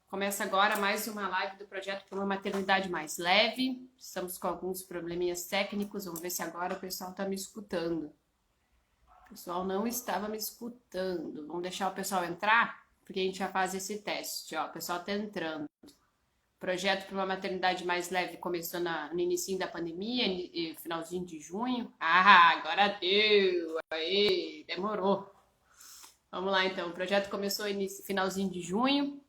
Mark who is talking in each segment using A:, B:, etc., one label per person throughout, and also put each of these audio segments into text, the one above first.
A: Começa agora mais uma live do projeto para uma maternidade mais leve. Estamos com alguns probleminhas técnicos. Vamos ver se agora o pessoal está me escutando. O pessoal não estava me escutando. Vamos deixar o pessoal entrar, porque a gente já faz esse teste. Ó, o pessoal está entrando. O projeto para uma maternidade mais leve começou no início da pandemia, finalzinho de junho. Ah, agora deu! Aê, demorou. Vamos lá, então. O projeto começou finalzinho de junho.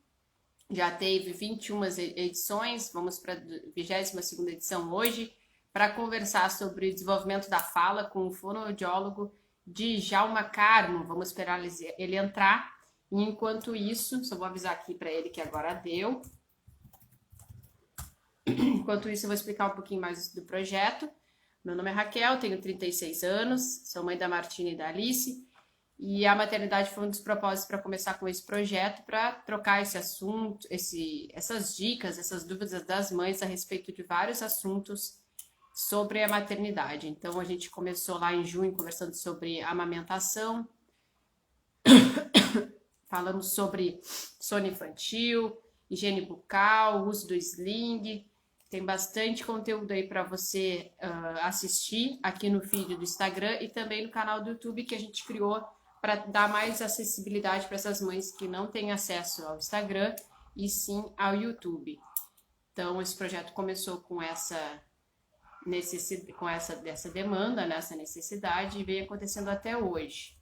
A: Já teve 21 edições, vamos para a 22ª edição hoje, para conversar sobre desenvolvimento da fala com o fonoaudiólogo Djalma Carmo. Vamos esperar ele entrar. E enquanto isso, só vou avisar aqui para ele que agora deu. Enquanto isso, eu vou explicar um pouquinho mais do projeto. Meu nome é Raquel, tenho 36 anos, sou mãe da Martina e da Alice. E a maternidade foi um dos propósitos para começar com esse projeto, para trocar esse assunto, essas dicas, essas dúvidas das mães a respeito de vários assuntos sobre a maternidade. Então, a gente começou lá em junho conversando sobre amamentação, falamos sobre sono infantil, higiene bucal, uso do sling. Tem bastante conteúdo aí para você assistir aqui no feed do Instagram e também no canal do YouTube que a gente criou para dar mais acessibilidade para essas mães que não têm acesso ao Instagram e sim ao YouTube. Então, esse projeto começou com essa demanda, né, essa necessidade, e vem acontecendo até hoje.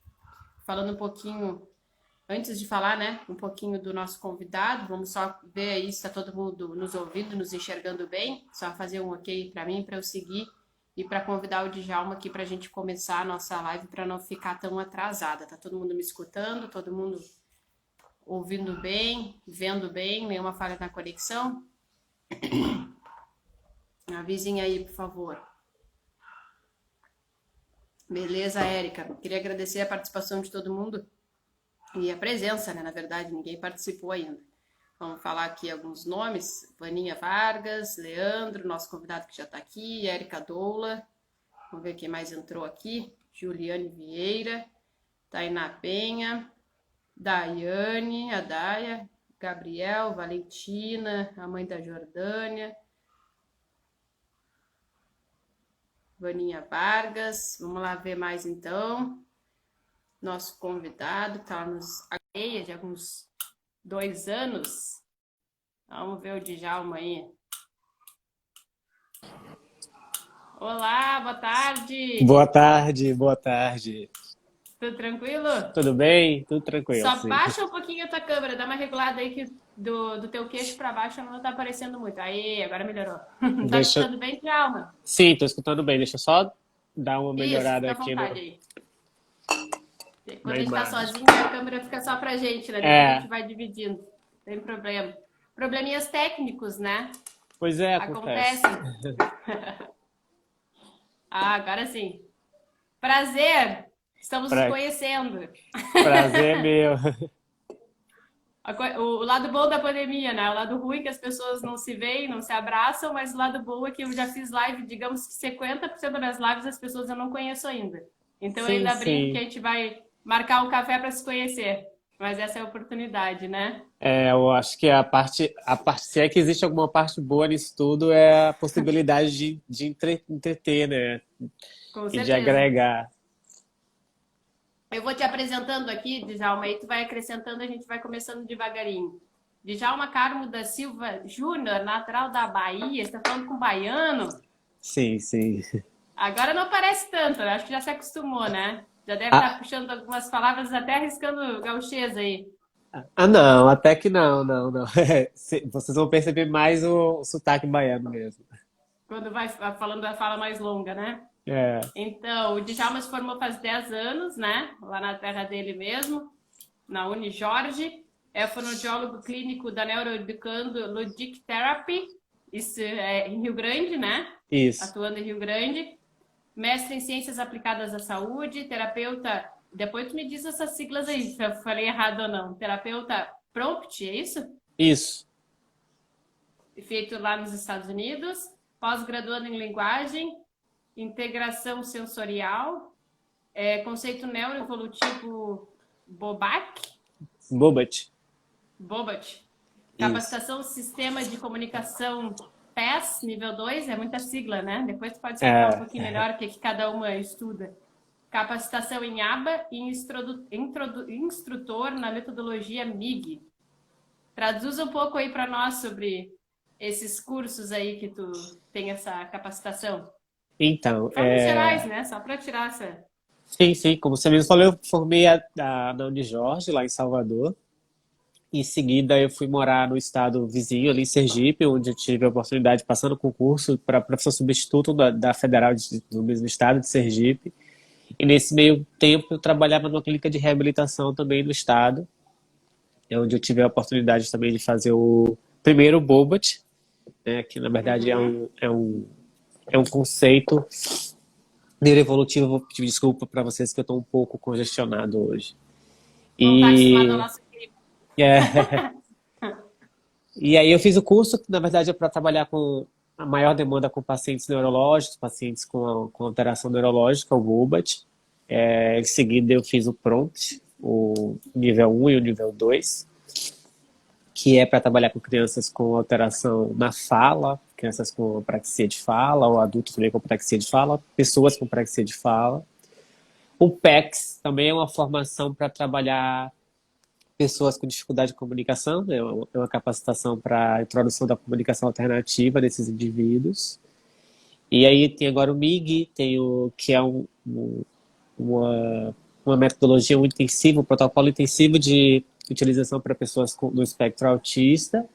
A: Falando um pouquinho, antes de falar, né, um pouquinho do nosso convidado, vamos só ver aí se está todo mundo nos ouvindo, nos enxergando bem, só fazer um ok para mim, para eu seguir, e para convidar o Djalma aqui para a gente começar a nossa live para não ficar tão atrasada. Tá todo mundo me escutando, todo mundo ouvindo bem, vendo bem, nenhuma falha na conexão? Avisem aí, por favor. Beleza, Érica. Queria agradecer a participação de todo mundo e a presença, né? Na verdade, ninguém participou ainda. Vamos falar aqui alguns nomes. Vaninha Vargas, Leandro, nosso convidado que já está aqui, Érica Doula. Vamos ver quem mais entrou aqui. Juliane Vieira, Tainá Penha, Daiane, a Daia, Gabriel, Valentina, a mãe da Jordânia, Vaninha Vargas. Vamos lá ver mais então. Nosso convidado que está nos areia de alguns 2 anos. Vamos ver o Djalma aí. Olá, boa tarde.
B: Boa tarde, boa tarde.
A: Tudo tranquilo?
B: Tudo bem? Tudo tranquilo,
A: Só
B: sim.
A: baixa um pouquinho a tua câmera, dá uma regulada aí que do teu queixo para baixo não tá aparecendo muito. Aí, agora melhorou. Tá
B: Deixa...
A: escutando bem, Djalma?
B: Sim, tô escutando bem. Deixa eu só dar uma
A: Isso,
B: melhorada
A: fica à
B: aqui
A: vontade aí. Quando
B: na
A: a gente tá
B: imagem.
A: sozinho, a câmera fica só pra gente, né? Depois a gente
B: É,
A: vai dividindo. Não tem problema. Probleminhas técnicos, né?
B: pois é, acontece.
A: Acontecem. Ah, agora sim. Prazer! Estamos nos
B: Pra...
A: conhecendo.
B: Prazer é meu.
A: O lado bom da pandemia, né? O lado ruim é que as pessoas não se veem, não se abraçam, mas o lado bom é que eu já fiz live, digamos que 50% das minhas lives as pessoas eu não conheço ainda. Então eu
B: Sim,
A: ainda brinco que a
B: sim.
A: gente vai marcar um café para se conhecer. Mas essa é a oportunidade, né?
B: É, eu acho que se é que existe alguma parte boa nisso tudo, é a possibilidade de entreter, né?
A: Com
B: E de
A: certeza.
B: agregar.
A: Eu vou te apresentando aqui, Djalma, aí tu vai acrescentando, a gente vai começando devagarinho. Djalma Carmo da Silva Júnior, natural da Bahia, você está falando com baiano?
B: Sim, sim.
A: Agora não parece tanto, acho que já se acostumou, né? Já deve estar
B: Ah,
A: puxando algumas palavras, até arriscando gauchês aí.
B: não, até que não. Vocês vão perceber mais o sotaque baiano mesmo.
A: Quando vai falando a fala mais longa, né?
B: É,
A: Então, o Djalma se formou faz 10 anos, né? Lá na terra dele mesmo, na Unijorge. É fonoaudiólogo clínico da Neuroeducando Ludic Therapy, isso é em Rio Grande, né?
B: isso.
A: Atuando em Rio Grande. Mestre em Ciências Aplicadas à Saúde, terapeuta... Depois tu me diz essas siglas aí, se eu falei errado ou não. Terapeuta Prompt, é isso?
B: Isso.
A: Feito lá nos Estados Unidos. Pós-graduando em Linguagem, Integração Sensorial, Conceito Neuroevolutivo Bobat.
B: Bobat.
A: Bobat.
B: Isso.
A: Capacitação Sistema de Comunicação PES, nível 2, é muita sigla, né? Depois tu pode explicar um
B: É,
A: pouquinho melhor o que cada uma estuda. Capacitação em ABA e instrutor na metodologia MIG. Traduz um pouco aí para nós sobre esses cursos aí que tu tem essa capacitação.
B: então,
A: De formas gerais, né? Só para tirar essa...
B: sim, sim, como você mesmo falou, eu formei na Unijorge, lá em Salvador. Em seguida, eu fui morar no estado vizinho, ali em Sergipe, onde eu tive a oportunidade de passar no concurso para professor substituto da Federal do mesmo estado de Sergipe. E nesse meio tempo, eu trabalhava numa clínica de reabilitação também no estado, onde eu tive a oportunidade também de fazer o primeiro Bobat, né, que na verdade é um conceito neuroevolutivo. Vou pedir desculpa para vocês que eu estou um pouco congestionado hoje.
A: Não está acostumado ao
B: E,
A: nosso clima.
B: é, e aí eu fiz o curso, que na verdade é para trabalhar com a maior demanda com pacientes neurológicos, pacientes com alteração neurológica, o Bobat. Em seguida eu fiz o PROMPT, o nível 1 e o nível 2, que é para trabalhar com crianças com alteração na fala, crianças com apraxia de fala, ou adultos também com apraxia de fala, pessoas com apraxia de fala. O PECS também é uma formação para trabalhar pessoas com dificuldade de comunicação, é uma capacitação para a introdução da comunicação alternativa desses indivíduos. E aí tem agora o MIG, que é uma metodologia muito intensiva, um protocolo intensivo de utilização para pessoas no espectro autista.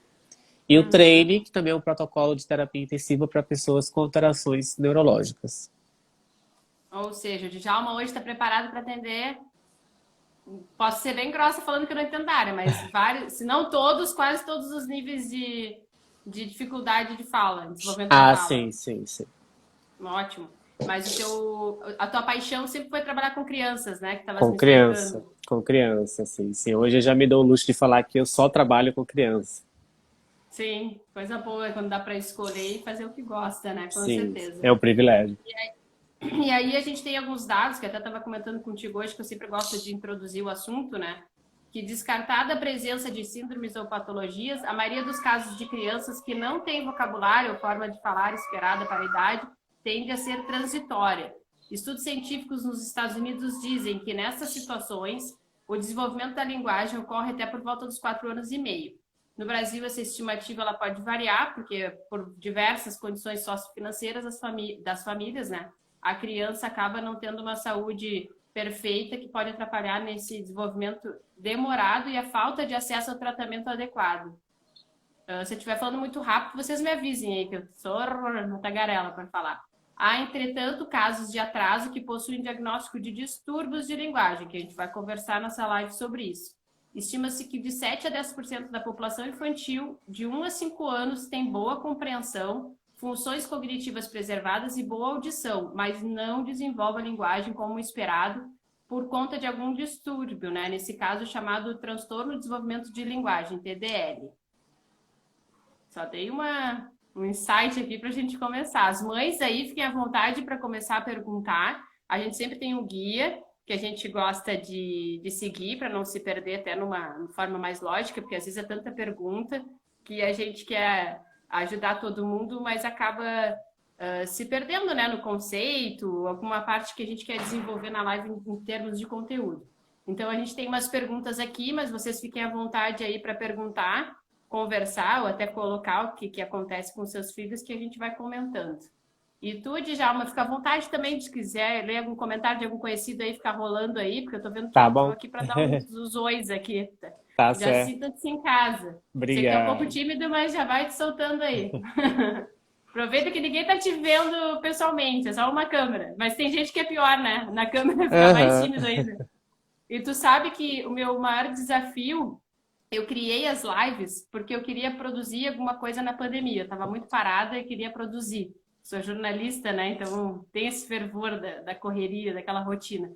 B: E o TRAIN, que também é um protocolo de terapia intensiva para pessoas com alterações neurológicas.
A: Ou seja, o Djalma hoje está preparado para atender. Posso ser bem grossa falando que eu não entendo da área, mas vários, se não todos, quase todos os níveis de dificuldade de fala, desenvolvimento da
B: Ah,
A: fala.
B: sim, sim, sim.
A: Ótimo. Mas a tua paixão sempre foi trabalhar com crianças, né? Que estavas
B: Com
A: me
B: criança,
A: explicando.
B: com criança, sim, sim. Hoje eu já me dou o luxo de falar que eu só trabalho com criança.
A: Sim, coisa boa quando dá para escolher e fazer o que gosta, né? Com
B: Sim,
A: certeza.
B: é um privilégio.
A: E aí a gente tem alguns dados, que até estava comentando contigo hoje, que eu sempre gosto de introduzir o assunto, né? Que descartada a presença de síndromes ou patologias, a maioria dos casos de crianças que não têm vocabulário ou forma de falar esperada para a idade tende a ser transitória. Estudos científicos nos Estados Unidos dizem que nessas situações o desenvolvimento da linguagem ocorre até por volta dos 4 anos e meio. No Brasil, essa estimativa ela pode variar, porque por diversas condições sociofinanceiras das famílias, né? A criança acaba não tendo uma saúde perfeita, que pode atrapalhar nesse desenvolvimento demorado e a falta de acesso ao tratamento adequado. Se eu estiver falando muito rápido, vocês me avisem aí, que eu sou uma tagarela para falar. Há, entretanto, casos de atraso que possuem diagnóstico de distúrbios de linguagem, que a gente vai conversar nessa live sobre isso. Estima-se que de 7 a 10% da população infantil de 1 a 5 anos tem boa compreensão, funções cognitivas preservadas e boa audição, mas não desenvolve a linguagem como esperado por conta de algum distúrbio, né? Nesse caso chamado transtorno de desenvolvimento de linguagem, TDL. Só dei um insight aqui para a gente começar. As mães aí fiquem à vontade para começar a perguntar. A gente sempre tem um guia que a gente gosta de seguir para não se perder até numa forma mais lógica, porque às vezes é tanta pergunta que a gente quer ajudar todo mundo, mas acaba se perdendo, né, no conceito, alguma parte que a gente quer desenvolver na live em termos de conteúdo. Então a gente tem umas perguntas aqui, mas vocês fiquem à vontade aí para perguntar, conversar ou até colocar o que acontece com seus filhos, que a gente vai comentando. E tu, Djalma, fica à vontade também, se quiser ler algum comentário de algum conhecido aí, ficar rolando aí, porque eu tô vendo que
B: Tá
A: tô
B: bom?
A: aqui para dar uns ois aqui.
B: Tá
A: Já
B: certo.
A: sinta-se em casa. Sei que é um pouco
B: Obrigado.
A: tímido, mas já vai te soltando aí. Aproveita que ninguém tá te vendo pessoalmente, é só uma câmera. Mas tem gente que é pior, né? Na câmera fica mais
B: Aham.
A: tímido ainda. E tu sabe que o meu maior desafio, eu criei as lives porque eu queria produzir alguma coisa na pandemia. Eu estava muito parada e queria produzir. Sou jornalista, né? Então tem esse fervor da correria, daquela rotina.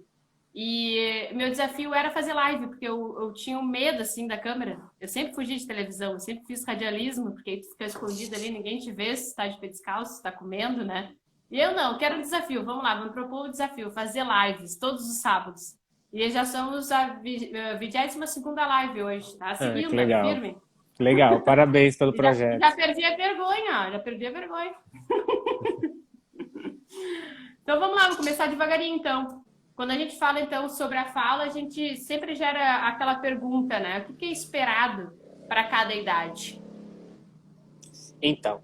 A: E meu desafio era fazer live, porque eu tinha um medo, assim, da câmera. Eu sempre fugi de televisão, eu sempre fiz radialismo, porque aí tu fica escondido ali, ninguém te vê se tá de pé descalço, se tá comendo, né? E eu não, quero um desafio, vamos lá, vamos propor o desafio, fazer lives todos os sábados. E já somos a 22ª live hoje, tá?
B: Ah, que
A: Seguindo,
B: legal.
A: firme.
B: Legal, parabéns pelo
A: Já
B: projeto.
A: perdi a vergonha, já perdi a vergonha. Então vamos lá, vamos começar devagarinho então. Quando a gente fala então sobre a fala, a gente sempre gera aquela pergunta, né? O que é esperado para cada idade?
B: Então,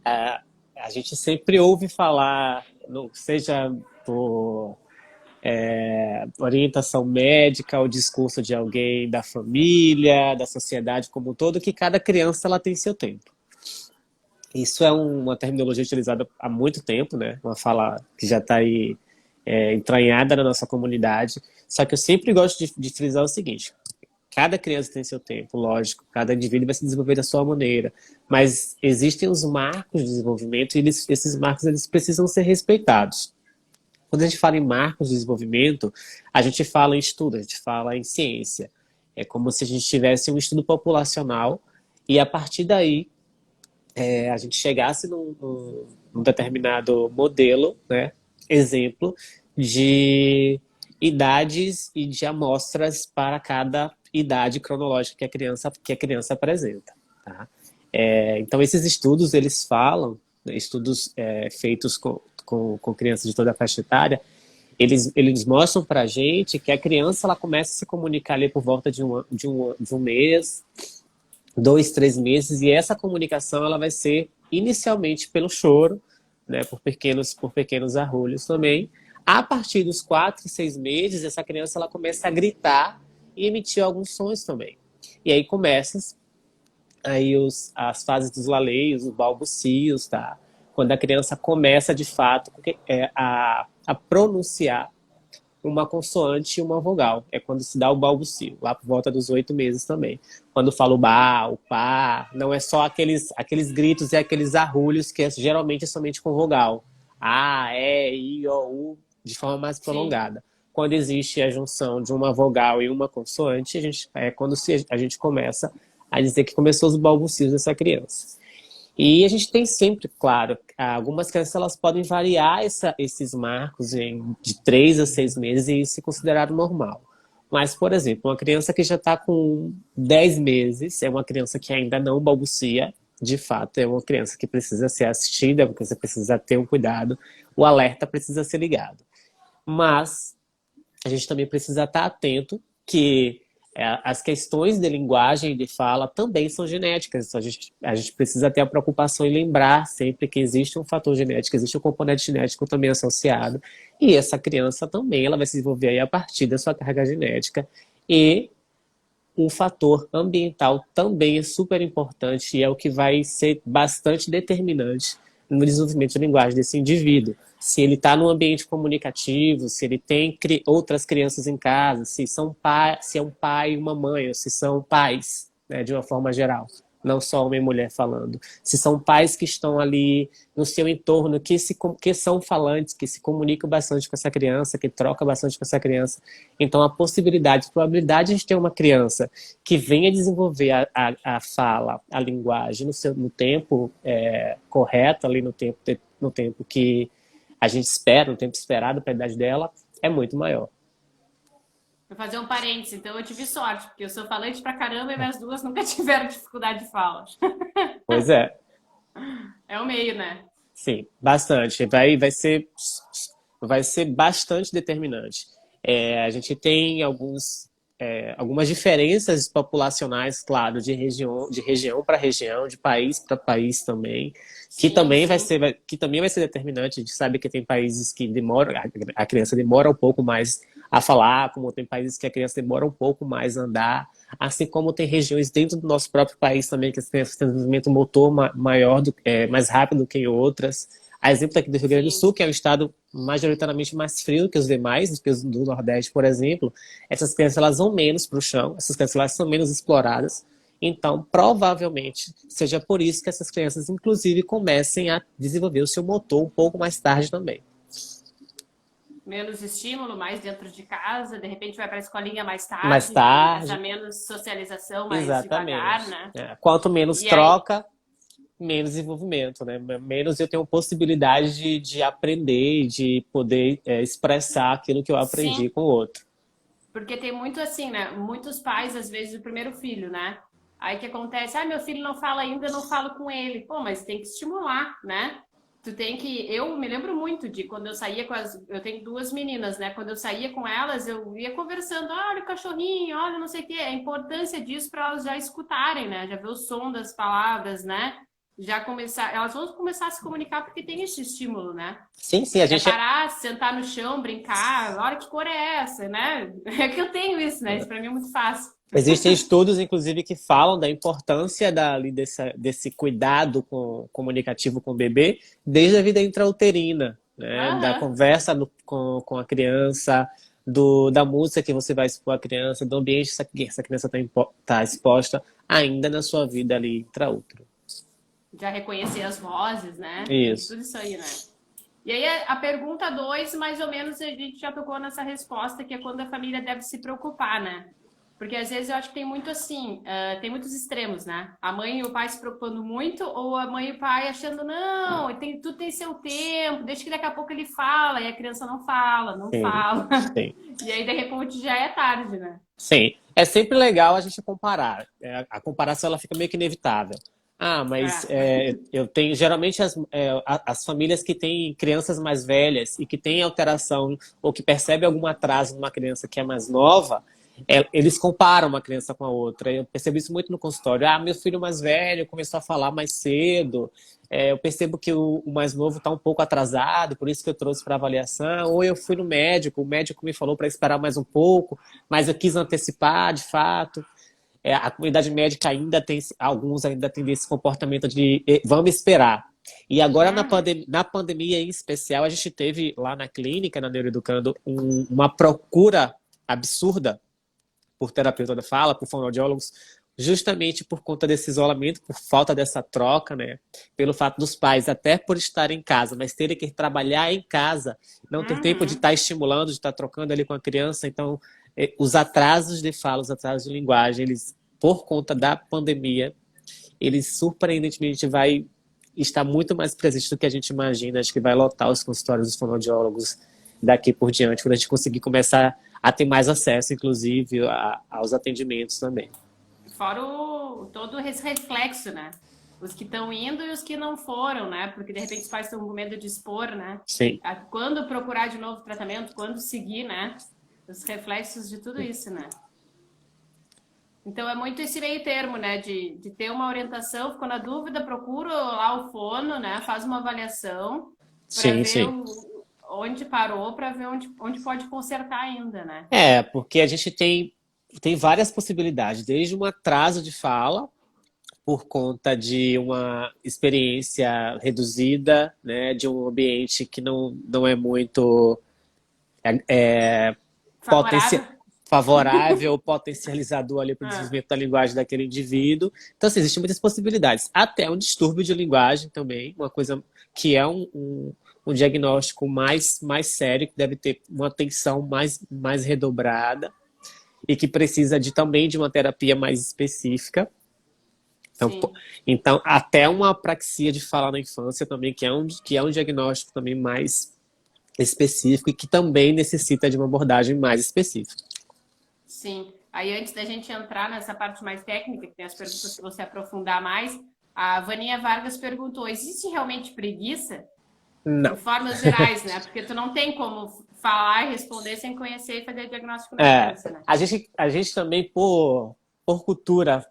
B: a gente sempre ouve falar, não seja por orientação médica, o discurso de alguém da família, da sociedade como um todo, que cada criança ela tem seu tempo. Isso é uma terminologia utilizada há muito tempo, né? Uma fala que já está aí entranhada na nossa comunidade. Só que eu sempre gosto de frisar o seguinte: cada criança tem seu tempo, lógico, cada indivíduo vai se desenvolver da sua maneira, mas existem os marcos de desenvolvimento e esses marcos eles precisam ser respeitados. Quando a gente fala em marcos de desenvolvimento, a gente fala em estudo, a gente fala em ciência. É como se a gente tivesse um estudo populacional e a partir daí a gente chegasse num determinado modelo, né, exemplo, de idades e de amostras para cada idade cronológica que a criança apresenta. Tá? Então, esses estudos, eles falam, né, estudos feitos com crianças de toda a faixa etária, eles mostram para a gente que a criança ela começa a se comunicar ali por volta de um mês, 2, 3 meses, e essa comunicação ela vai ser inicialmente pelo choro, né, por pequenos arrulhos também. A partir dos 4, 6 meses, essa criança ela começa a gritar e emitir alguns sons também. E aí começam aí as fases dos laleios, os balbucios, tá? Quando a criança começa de fato a pronunciar uma consoante e uma vogal. É quando se dá o balbucio, lá por volta dos 8 meses também. Quando fala o ba, o pá, não é só aqueles gritos e aqueles arrulhos que geralmente é somente com vogal. A, E, I, O, U, de forma mais
A: Sim.
B: prolongada. Quando existe a junção de uma vogal e uma consoante, quando a gente começa a dizer que começou os balbucios dessa criança. E a gente tem sempre, claro, algumas crianças elas podem variar esses marcos de 3 a 6 meses e isso é considerado normal. Mas, por exemplo, uma criança que já está com 10 meses é uma criança que ainda não balbucia, de fato, é uma criança que precisa ser assistida, é uma criança que precisa ter um cuidado, o alerta precisa ser ligado. Mas a gente também precisa estar atento que as questões de linguagem e de fala também são genéticas. Então a gente precisa ter a preocupação em lembrar sempre que existe um fator genético, existe um componente genético também associado. E essa criança também ela vai se desenvolver aí a partir da sua carga genética. E o fator ambiental também é super importante e é o que vai ser bastante determinante no desenvolvimento de linguagem desse indivíduo. Se ele está num ambiente comunicativo, se ele tem outras crianças em casa, se é um pai e uma mãe, ou se são pais, né, de uma forma geral, não só homem e mulher falando. Se são pais que estão ali no seu entorno, que são falantes, que se comunicam bastante com essa criança, que trocam bastante com essa criança. Então, a probabilidade de ter uma criança que venha desenvolver a fala, a linguagem no tempo correto, ali no tempo que a gente espera, no tempo esperado para a idade dela, é muito maior.
A: Vou fazer um parênteses, então eu tive sorte, porque eu sou falante pra caramba e minhas duas nunca tiveram dificuldade de fala.
B: Pois é,
A: É o meio, né?
B: sim, bastante. Vai ser bastante determinante. A gente tem algumas diferenças populacionais, claro, de região para região, de país para país também, que
A: Sim,
B: também vai
A: sim.
B: ser, que também vai ser determinante. A gente sabe que tem países que a criança demora um pouco mais a falar, como tem países que a criança demora um pouco mais a andar, assim como tem regiões dentro do nosso próprio país também que as crianças têm um desenvolvimento motor maior, mais rápido que em outras. A exemplo daqui do Rio Grande do
A: Sim.
B: Sul, que é um estado majoritariamente mais frio que os demais, que os do Nordeste, por exemplo, essas crianças elas vão menos para o chão, essas crianças elas são menos exploradas. Então, provavelmente, seja por isso que essas crianças, inclusive, comecem a desenvolver o seu motor um pouco mais tarde também.
A: Menos estímulo, mais dentro de casa, de repente vai para a escolinha mais
B: Mais
A: tarde, essa
B: tarde,
A: menos socialização, mais devagar,
B: exatamente.
A: né?
B: Quanto menos
A: E aí,
B: troca, menos desenvolvimento, né? Menos eu tenho possibilidade de aprender, de poder expressar aquilo que eu
A: sim,
B: aprendi com o outro.
A: porque tem muito assim, né? Muitos pais, às vezes, o primeiro filho, né? Aí o que acontece? Ah, meu filho não fala ainda, eu não falo com ele. Pô, mas tem que estimular, né? Tu tem que. Eu me lembro muito de quando eu saía com as. Eu tenho duas meninas, né? Quando eu saía com elas, eu ia conversando. Olha o cachorrinho, olha não sei o quê. A importância disso para elas já escutarem, né? Já ver o som das palavras, né? Já começar. Elas vão começar a se comunicar porque tem esse estímulo, né?
B: Sim, sim, a
A: É
B: gente
A: parar, sentar no chão, brincar. Olha que cor é essa, né? É que eu tenho isso, né? Isso para mim é muito fácil.
B: existem estudos, inclusive, que falam da importância desse cuidado comunicativo com o bebê desde a vida intrauterina, né? Da
A: Aham.
B: conversa com a criança, da música que você vai expor à criança, do ambiente que essa criança está exposta ainda na sua vida ali intraútero.
A: Já reconhecer as vozes, né? Tem
B: Isso.
A: tudo isso aí, né? E aí a pergunta 2, mais ou menos, a gente já tocou nessa resposta, que é quando a família deve se preocupar, né? Porque às vezes eu acho que tem muito assim, tem muitos extremos, né? A mãe e o pai se preocupando muito, ou a mãe e o pai achando, não, tudo tem seu tempo, deixa que daqui a pouco ele fala, e a criança não fala, não
B: Sim,
A: fala.
B: sim.
A: E aí, de repente, já é tarde, né?
B: Sim, é sempre legal a gente comparar. A comparação ela fica meio que inevitável. Ah, mas
A: É.
B: eu tenho geralmente as famílias que têm crianças mais velhas e que têm alteração ou que percebem algum atraso numa criança que é mais nova, eles comparam uma criança com a outra. Eu percebo isso muito no consultório. Ah, meu filho mais velho começou a falar mais cedo. Eu percebo que o mais novo está um pouco atrasado, por isso que eu trouxe para avaliação. Ou eu fui no médico, o médico me falou para esperar mais um pouco, mas eu quis antecipar, de fato. A comunidade médica ainda tem, alguns ainda têm esse comportamento de vamos esperar. E agora
A: Uhum.
B: na pandemia em especial, a gente teve lá na clínica, na Neuroeducando, uma procura absurda por terapeuta da fala, por fonoaudiólogos, justamente por conta desse isolamento, por falta dessa troca, né? Pelo fato dos pais, até por estar em casa, mas terem que trabalhar em casa, não ter tempo de
A: Uhum.
B: estar estimulando, de estar trocando ali com a criança. Então, os atrasos de fala, os atrasos de linguagem, eles, por conta da pandemia, eles surpreendentemente vai estar muito mais presente do que a gente imagina. Acho que vai lotar os consultórios dos fonoaudiólogos daqui por diante, quando a gente conseguir começar a ter mais acesso, inclusive, aos atendimentos também.
A: Fora todo esse reflexo, né? Os que estão indo e os que não foram, né? Porque de repente os pais estão com medo de expor, né?
B: Sim.
A: Quando procurar de novo tratamento, quando seguir, né? Os reflexos de tudo isso, né? Então é muito esse meio termo, né? De ter uma orientação, ficou na dúvida, procura lá o fono, né? Faz uma avaliação para
B: Sim,
A: ver
B: sim.
A: onde parou, para ver onde pode consertar ainda, né?
B: Porque a gente tem várias possibilidades, desde um atraso de fala, por conta de uma experiência reduzida, né, de um ambiente que não é muito
A: Favorável.
B: favorável, potencializador ali para o
A: Ah,
B: desenvolvimento da linguagem daquele indivíduo. Então, assim, existem muitas possibilidades. Até um distúrbio de linguagem também, uma coisa que é um diagnóstico mais sério, que deve ter uma atenção mais redobrada e que precisa também de uma terapia mais específica. Então,
A: sim.
B: então, até uma apraxia de fala na infância também, que é um diagnóstico também mais específico e que também necessita de uma abordagem mais específica.
A: Sim. Aí, antes da gente entrar nessa parte mais técnica, que tem as perguntas que você aprofundar mais, a Vaninha Vargas perguntou: existe realmente preguiça? Em
B: Não.
A: formas gerais, né? Porque tu não tem como falar e responder sem conhecer e fazer diagnóstico na
B: É,
A: criança, né?
B: a gente também, por cultura,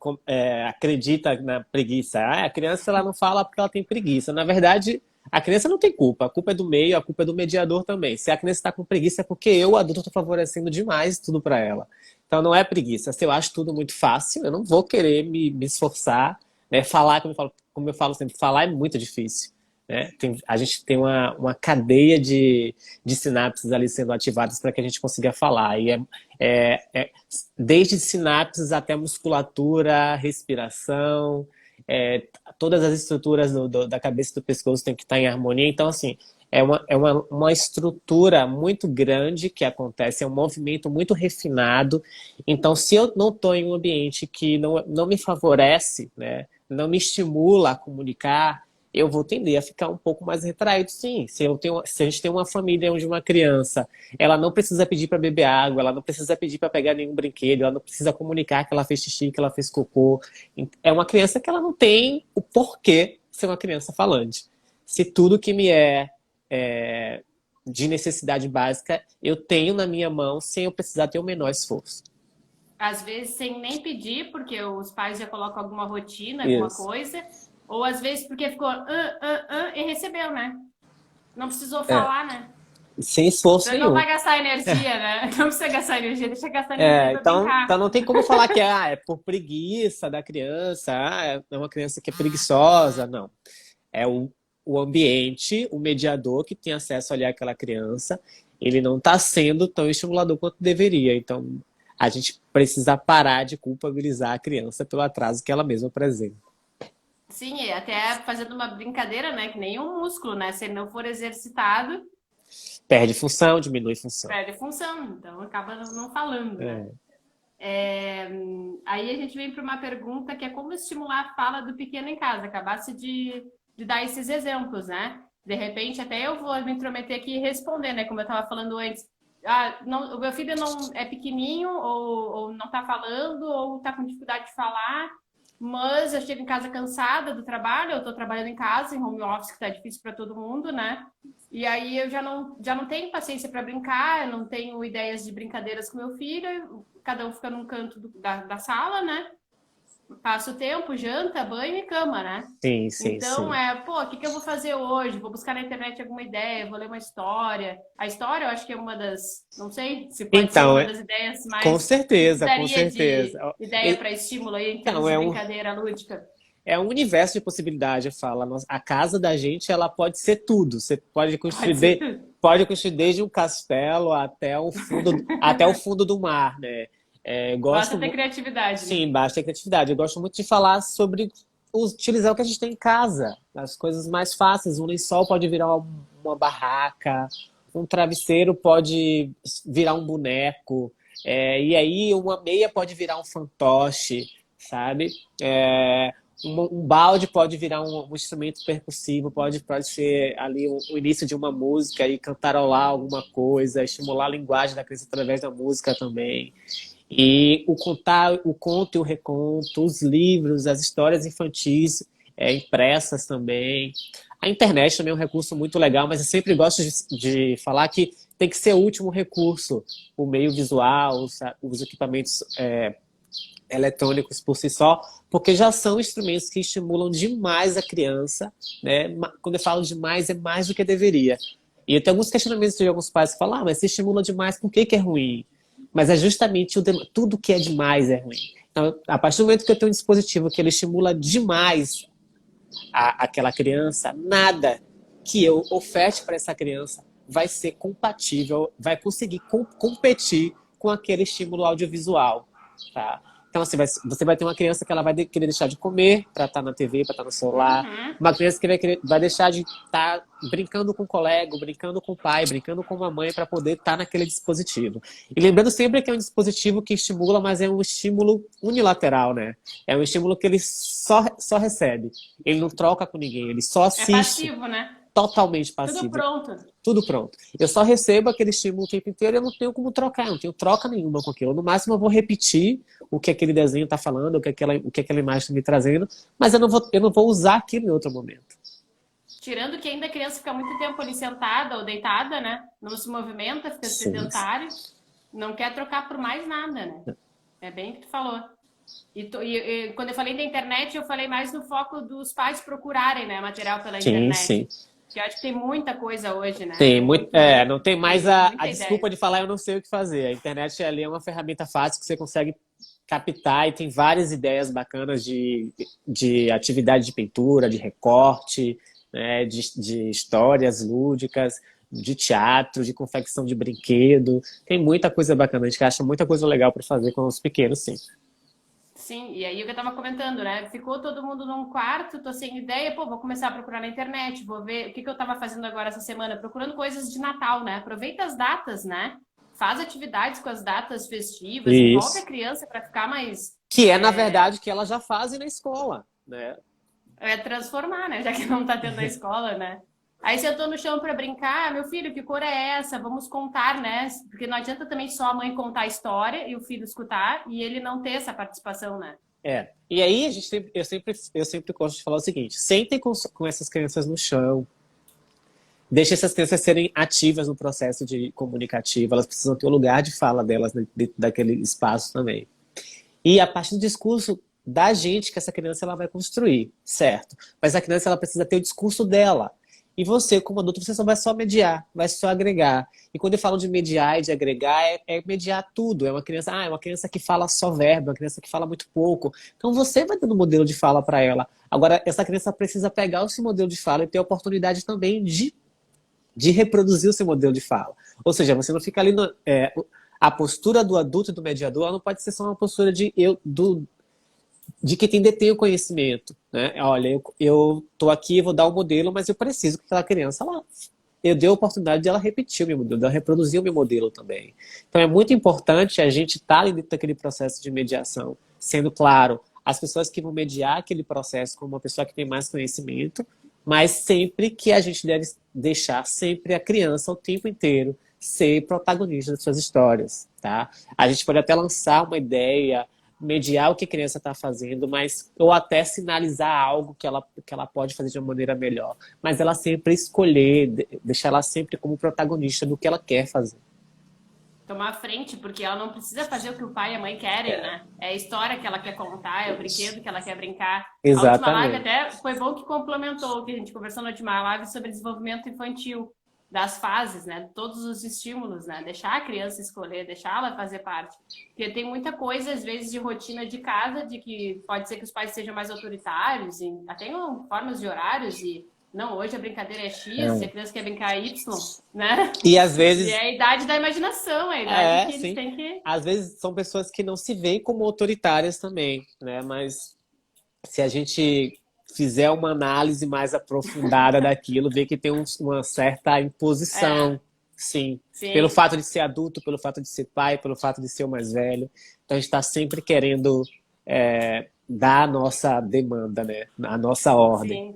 B: acredita na preguiça. A criança ela não fala porque ela tem preguiça. Na verdade, a criança não tem culpa. A culpa é do meio, a culpa é do mediador também. Se a criança está com preguiça, é porque eu, adulto, estou favorecendo demais tudo para ela. Então, não é preguiça. Se eu acho tudo muito fácil, eu não vou querer me esforçar, né? Falar, como eu falo sempre, falar é muito difícil. Né? A gente tem uma cadeia de sinapses ali sendo ativadas para que a gente consiga falar. E desde sinapses até musculatura, respiração, todas as estruturas da cabeça e do pescoço têm que estar em harmonia. Então, assim, é uma estrutura muito grande que acontece, é um movimento muito refinado. Então, se eu não estou em um ambiente que não me favorece, né, não me estimula a comunicar, eu vou tender a ficar um pouco mais retraído, sim. Se a gente tem uma família onde uma criança, ela não precisa pedir para beber água, ela não precisa pedir para pegar nenhum brinquedo, ela não precisa comunicar que ela fez xixi, que ela fez cocô. É uma criança que ela não tem o porquê ser uma criança falante. Se tudo que me é de necessidade básica, eu tenho na minha mão sem eu precisar ter o menor esforço.
A: Às vezes sem nem pedir, porque os pais já colocam alguma rotina, alguma
B: Isso.
A: coisa, ou às vezes porque ficou e recebeu, né? Não precisou
B: É,
A: falar, né?
B: sem esforço
A: Então não
B: nenhum.
A: vai gastar energia, né? Não precisa gastar energia, deixa gastar energia pra
B: Então
A: brincar.
B: não tem como falar que é por preguiça da criança, é uma criança que é preguiçosa, não. É o ambiente, o mediador que tem acesso ali àquela criança, ele não está sendo tão estimulador quanto deveria. Então a gente precisa parar de culpabilizar a criança pelo atraso que ela mesma apresenta.
A: Sim, e até fazendo uma brincadeira, né? Que nem um músculo, né? Se ele não for exercitado,
B: Perde função, diminui função.
A: perde função, então acaba não falando, né?
B: É.
A: Aí a gente vem para uma pergunta que é como estimular a fala do pequeno em casa. Acabasse de dar esses exemplos, né? De repente, até eu vou me intrometer aqui e responder, né? Como eu estava falando antes. Ah, não, o meu filho não é pequenininho, ou não está falando, ou está com dificuldade de falar, mas eu chego em casa cansada do trabalho, eu estou trabalhando em casa, em home office, que está difícil para todo mundo, né? E aí eu já não tenho paciência para brincar, eu não tenho ideias de brincadeiras com meu filho, cada um fica num canto da sala, né? Passa o tempo, janta, banho e cama, né?
B: Sim, sim,
A: Então
B: sim.
A: pô, o que que eu vou fazer hoje? Vou buscar na internet alguma ideia, vou ler uma história. A história eu acho que é uma das, não sei se pode ser
B: Então,
A: uma das ideias
B: com
A: mais. O que que
B: certeza, com
A: daria de
B: certeza.
A: ideia para estímulo aí em termos
B: Então,
A: de brincadeira lúdica?
B: é um universo de possibilidade, eu falo. A casa da gente, ela pode ser tudo. Você pode construir,
A: Pode ser tudo.
B: pode construir desde um castelo até o fundo do mar, né? Eu
A: Basta
B: gosto,
A: ter criatividade, né?
B: sim, basta criatividade. Eu gosto muito de falar sobre utilizar o que a gente tem em casa, as coisas mais fáceis. Um lençol pode virar uma barraca, um travesseiro pode virar um boneco, e aí uma meia pode virar um fantoche, sabe? Um balde pode virar um instrumento percussivo, pode ser ali o início de uma música e cantarolar alguma coisa, estimular a linguagem da criança através da música também. E o conto e o reconto, os livros, as histórias infantis impressas também. A internet também é um recurso muito legal, mas eu sempre gosto de falar que tem que ser o último recurso, o meio visual, os equipamentos eletrônicos por si só, porque já são instrumentos que estimulam demais a criança, né? Quando eu falo demais, é mais do que deveria. E eu tenho alguns questionamentos de alguns pais que falam, mas se estimula demais, por que que é ruim? Mas é justamente tudo que é demais é ruim. Então, a partir do momento que eu tenho um dispositivo que ele estimula demais aquela criança, nada que eu oferte para essa criança vai ser compatível, vai conseguir competir com aquele estímulo audiovisual, tá? Então, assim, você vai ter uma criança que ela vai querer deixar de comer para estar na TV, para estar no celular.
A: Uhum.
B: Uma criança que vai deixar de estar brincando com o colega, brincando com o pai, brincando com a mãe para poder estar naquele dispositivo. E lembrando sempre que é um dispositivo que estimula, mas é um estímulo unilateral, né? É um estímulo que ele só recebe. Ele não troca com ninguém, ele só
A: É
B: assiste.
A: passivo, né?
B: Totalmente
A: Tudo
B: passivo.
A: pronto.
B: Tudo pronto. Eu só recebo aquele estímulo o tempo inteiro e eu não tenho como trocar, eu não tenho troca nenhuma com aquilo. No máximo eu vou repetir o que aquele desenho está falando, o que aquela imagem está me trazendo, mas eu não vou usar aquilo em outro momento.
A: Tirando que ainda a criança fica muito tempo ali sentada ou deitada, né? Não se movimenta, fica
B: Sim.
A: sedentário, não quer trocar por mais nada, né? É bem o que tu falou. E quando eu falei da internet, eu falei mais no foco dos pais procurarem, né, material pela
B: Sim,
A: internet.
B: sim.
A: Que eu acho que tem muita coisa hoje, né?
B: Tem
A: Tem
B: muito,
A: muito,
B: não tem mais
A: tem
B: a
A: muita
B: desculpa
A: ideia.
B: de falar eu não sei o que fazer. A internet ali é uma ferramenta fácil que você consegue captar e tem várias ideias bacanas de atividade de pintura, de recorte, né, de histórias lúdicas, de teatro, de confecção de brinquedo. Tem muita coisa bacana, a gente acha muita coisa legal para fazer com os pequenos, sim.
A: Sim, e aí o que eu tava comentando, né? Ficou todo mundo num quarto, tô sem ideia, pô, vou começar a procurar na internet, vou ver o que que eu tava fazendo agora essa semana, procurando coisas de Natal, né? Aproveita as datas, né? Faz atividades com as datas festivas, envolve a
B: Isso.
A: criança para ficar mais.
B: Que é, na verdade, que elas já fazem na escola, né?
A: É transformar, né? Já que não tá tendo a escola, né? Aí sentou no chão para brincar, meu filho, que cor é essa? Vamos contar, né? Porque não adianta também só a mãe contar a história e o filho escutar e ele não ter essa participação, né?
B: E aí eu sempre gosto de falar o seguinte: sentem com essas crianças no chão, deixem essas crianças serem ativas no processo de comunicativo, elas precisam ter o lugar de fala delas dentro daquele espaço também. E a partir do discurso da gente que essa criança ela vai construir, certo? Mas a criança ela precisa ter o discurso dela. E você, como adulto, você só vai só mediar, vai só agregar. E quando eu falo de mediar e de agregar, é mediar tudo. É uma criança que fala só verbo, uma criança que fala muito pouco. Então você vai dando um modelo de fala para ela. Agora, essa criança precisa pegar o seu modelo de fala e ter a oportunidade também de reproduzir o seu modelo de fala. Ou seja, você não fica ali a postura do adulto e do mediador, ela não pode ser só uma postura de quem detém o conhecimento, né? Olha, eu tô aqui, vou dar um modelo, mas eu preciso que aquela criança, eu dei a oportunidade de ela repetir o meu modelo, de ela reproduzir o meu modelo também. Então é muito importante a gente estar ali dentro daquele processo de mediação, sendo claro, as pessoas que vão mediar aquele processo como uma pessoa que tem mais conhecimento, mas sempre que a gente deve deixar sempre a criança o tempo inteiro ser protagonista das suas histórias, tá? A gente pode até lançar uma ideia, mediar o que a criança está fazendo, ou até sinalizar algo que ela pode fazer de uma maneira melhor. Mas ela sempre escolher, deixar ela sempre como protagonista do que ela quer fazer.
A: Tomar a frente, porque ela não precisa fazer o que o pai e a mãe querem, né? É a história que ela quer contar, é o brinquedo que ela quer brincar. A última live
B: Exatamente.
A: até foi bom que complementou o que a gente conversou na última live sobre desenvolvimento infantil, das fases, né? Todos os estímulos, né? Deixar a criança escolher, deixar ela fazer parte. Porque tem muita coisa, às vezes, de rotina de casa, de que pode ser que os pais sejam mais autoritários, e até formas de horários, e não, hoje a brincadeira é X, e a criança quer brincar Y, né?
B: E às
A: E
B: vezes,
A: é a idade da imaginação, é a idade que eles
B: sim.
A: têm que...
B: Às vezes são pessoas que não se veem como autoritárias também, né? Mas se a gente fizer uma análise mais aprofundada daquilo, ver que tem uma certa
A: É,
B: imposição, sim. Pelo
A: sim,
B: fato de ser adulto, pelo fato de ser pai, pelo fato de ser o mais velho. Então a gente está sempre querendo dar a nossa demanda, né? A nossa ordem.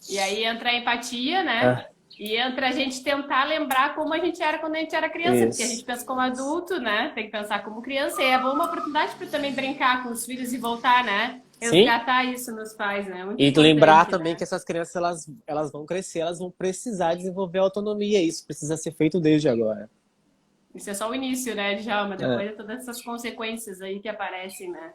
A: sim. E aí entra a empatia, né?
B: Ah,
A: E entra a gente tentar lembrar como a gente era quando a gente era criança, porque a
B: isso.
A: gente pensa como adulto, né? Tem que pensar como criança, e é uma oportunidade para também brincar com os filhos e voltar, né?
B: Sim.
A: Resgatar isso nos pais, né? Muito
B: E lembrar
A: importante,
B: também
A: né?
B: que essas crianças elas vão crescer, elas vão precisar desenvolver autonomia. Isso precisa ser feito desde agora.
A: Isso é só o início, né, Djalma?
B: É.
A: Depois de todas essas consequências aí que aparecem, né?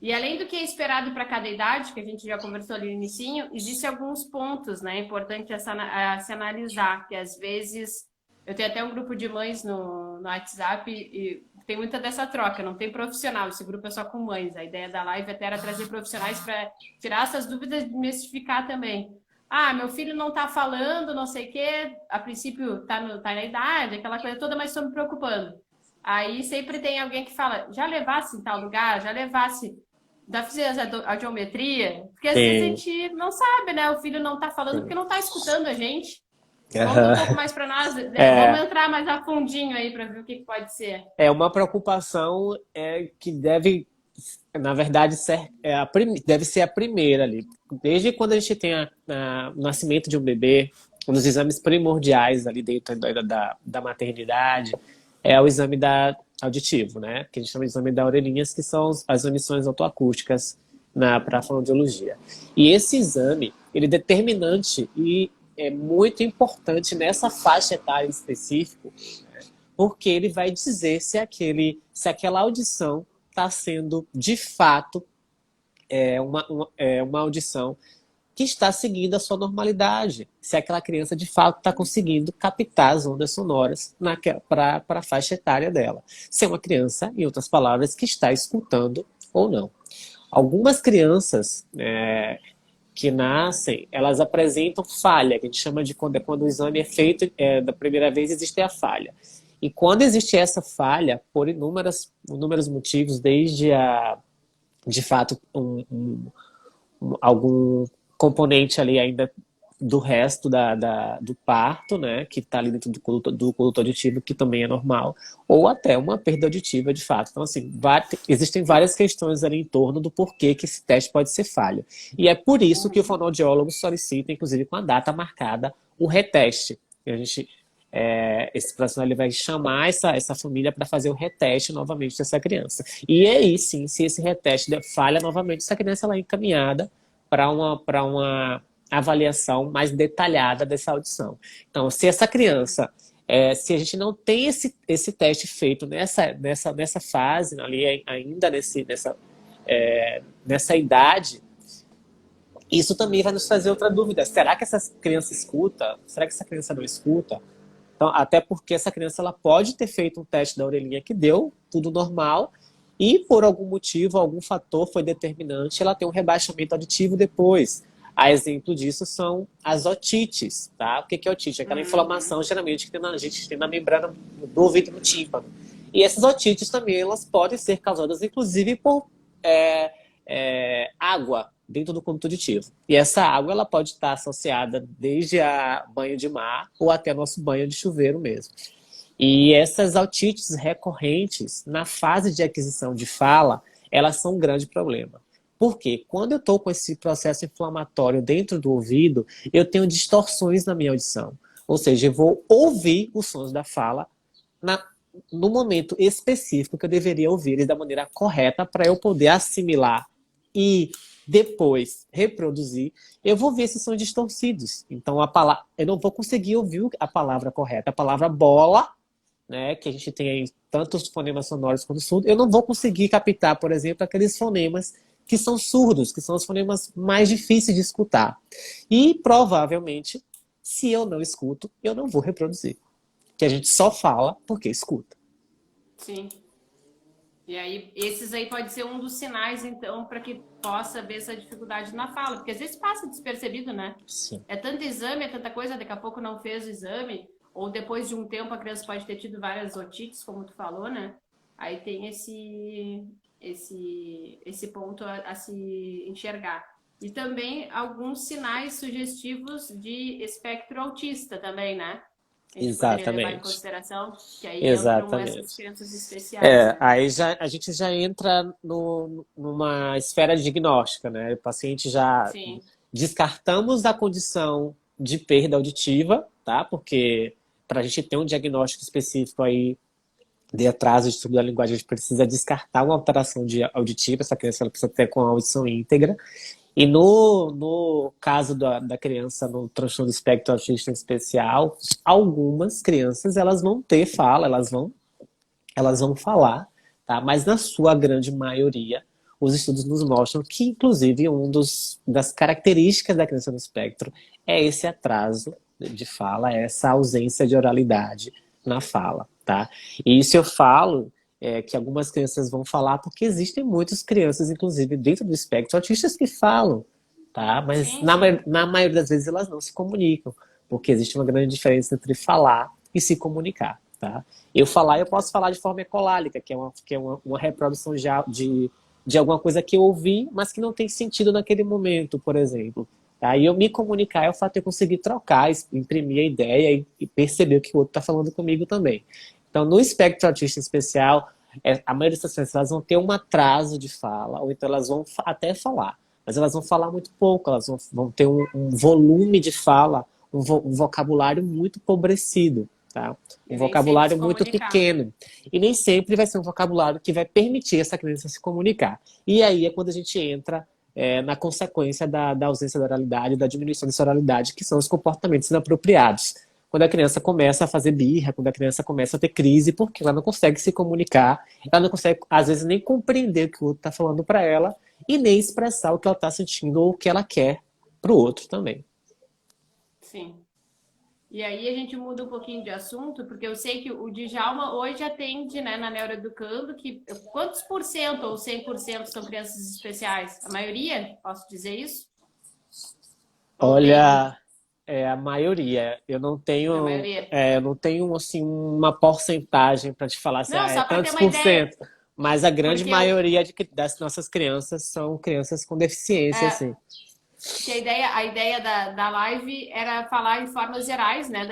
A: E além do que é esperado para cada idade, que a gente já conversou ali no inicinho, existem alguns pontos, né, importante a se analisar, que às vezes eu tenho até um grupo de mães no WhatsApp e tem muita dessa troca, não tem profissional, esse grupo é só com mães. A ideia da live até era trazer profissionais para tirar essas dúvidas e desmistificar também. Ah, meu filho não está falando, não sei o quê, a princípio tá na idade, aquela coisa toda, mas estou me preocupando. Aí sempre tem alguém que fala, já levasse em tal lugar, já levasse da fizesse a geometria, porque às vezes a
B: Tem.
A: gente não sabe, né? O filho não tá falando porque não tá escutando a gente. Conta um pouco
B: Aham.
A: mais para nós, vamos
B: É,
A: entrar mais a fundinho aí para ver o que pode ser.
B: é uma preocupação que deve, na verdade, deve ser a primeira ali. Desde quando a gente tem o nascimento de um bebê, um dos exames primordiais ali dentro da maternidade é o exame auditivo, né? Que a gente chama de exame da orelhinhas, que são as emissões autoacústicas para a fonoaudiologia. E esse exame, ele é determinante e é muito importante nessa faixa etária em específico, porque ele vai dizer se aquela audição está sendo, de fato, uma audição que está seguindo a sua normalidade. Se aquela criança, de fato, está conseguindo captar as ondas sonoras para a faixa etária dela. Se é uma criança, em outras palavras, que está escutando ou não. Algumas crianças que nascem, elas apresentam falha, que a gente chama de quando o exame é feito da primeira vez, existe a falha. E quando existe essa falha, por inúmeros motivos, desde de fato, algum componente ali ainda do resto do parto, né, que está ali dentro do conduto auditivo, que também é normal, ou até uma perda auditiva de fato. Então, assim, existem várias questões ali em torno do porquê que esse teste pode ser falho. E é por isso que o fonoaudiólogo solicita, inclusive com a data marcada, o reteste. E a gente, esse profissional ele vai chamar essa família para fazer o reteste novamente dessa criança. E aí, sim, se esse reteste falha novamente, essa criança ela é encaminhada para uma avaliação mais detalhada dessa audição. Então, se essa criança, se a gente não tem esse teste feito nessa fase, ali ainda nessa idade, isso também vai nos fazer outra dúvida. Será que essa criança escuta? Será que essa criança não escuta? Então, até porque essa criança ela pode ter feito um teste da orelhinha que deu tudo normal e por algum motivo, algum fator foi determinante, ela tem um rebaixamento auditivo depois. A exemplo disso são as otites, tá? O que é otite? Aquela inflamação, geralmente, que a gente tem na membrana do ouvido no tímpano. E essas otites também, elas podem ser causadas, inclusive, por água dentro do conduto auditivo. E essa água, ela pode estar associada desde a banho de mar ou até nosso banho de chuveiro mesmo. E essas otites recorrentes, na fase de aquisição de fala, elas são um grande problema. Porque quando eu estou com esse processo inflamatório dentro do ouvido, eu tenho distorções na minha audição. Ou seja, eu vou ouvir os sons da fala no momento específico que eu deveria ouvir eles da maneira correta para eu poder assimilar e depois reproduzir. Eu vou ver se são distorcidos. Então, eu não vou conseguir ouvir a palavra correta. A palavra bola, né, que a gente tem aí tantos fonemas sonoros quanto surdos, eu não vou conseguir captar, por exemplo, aqueles fonemas que são surdos, que são os fonemas mais difíceis de escutar. E, provavelmente, se eu não escuto, eu não vou reproduzir. Que a gente só fala porque escuta.
A: Sim. E aí, esses aí pode ser um dos sinais, então, para que possa ver essa dificuldade na fala. Porque às vezes passa despercebido, né?
B: Sim.
A: É tanto exame, é tanta coisa, daqui a pouco não fez o exame, ou depois de um tempo a criança pode ter tido várias otites, como tu falou, né? Aí tem esse ponto a se enxergar. E também alguns sinais sugestivos de espectro autista também, né? A gente poderia levar em consideração, que aí entram essas crianças especiais. Né?
B: Aí a gente já entra numa esfera diagnóstica, né? O paciente já descartamos a condição de perda auditiva, tá? Porque para a gente ter um diagnóstico específico aí de atraso de distúrbio da linguagem, a gente precisa descartar uma alteração auditiva, essa criança ela precisa ter com a audição íntegra. E no caso da criança no transtorno do espectro autista em especial, algumas crianças elas vão ter fala, elas vão falar, tá? Mas na sua grande maioria, os estudos nos mostram que, inclusive, das características da criança no espectro é esse atraso de fala, essa ausência de oralidade na fala, tá? E isso eu falo que algumas crianças vão falar porque existem muitas crianças, inclusive dentro do espectro autistas que falam, tá? Mas na maioria das vezes elas não se comunicam, porque existe uma grande diferença entre falar e se comunicar, tá? Eu posso falar de forma ecolálica, que é uma reprodução de alguma coisa que eu ouvi, mas que não tem sentido naquele momento, por exemplo. Tá? E eu me comunicar é o fato de eu conseguir trocar, imprimir a ideia e perceber o que o outro está falando comigo também. Então, no espectro autista especial, a maioria dessas pessoas elas vão ter um atraso de fala, ou então elas vão até falar, mas elas vão falar muito pouco, elas vão ter um volume de fala, um vocabulário muito empobrecido, tá? Um vocabulário muito pequeno. E nem sempre vai ser um vocabulário que vai permitir essa criança se comunicar. E aí é quando a gente entra na consequência da ausência da oralidade, da diminuição dessa oralidade, que são os comportamentos inapropriados. Quando a criança começa a fazer birra, quando a criança começa a ter crise, porque ela não consegue se comunicar, ela não consegue, às vezes, nem compreender o que o outro está falando para ela e nem expressar o que ela está sentindo ou o que ela quer para o outro também.
A: Sim. E aí a gente muda um pouquinho de assunto, porque eu sei que o Djalma hoje atende, né, na Neuroeducando, que quantos por cento ou 100% são crianças especiais? A maioria? Posso dizer isso?
B: Olha... a maioria. Eu não tenho, assim, uma porcentagem para te falar assim,
A: não,
B: tantos por cento. Mas a grande maioria das nossas crianças são crianças com deficiência, assim.
A: Que a ideia da live era falar em formas gerais, né,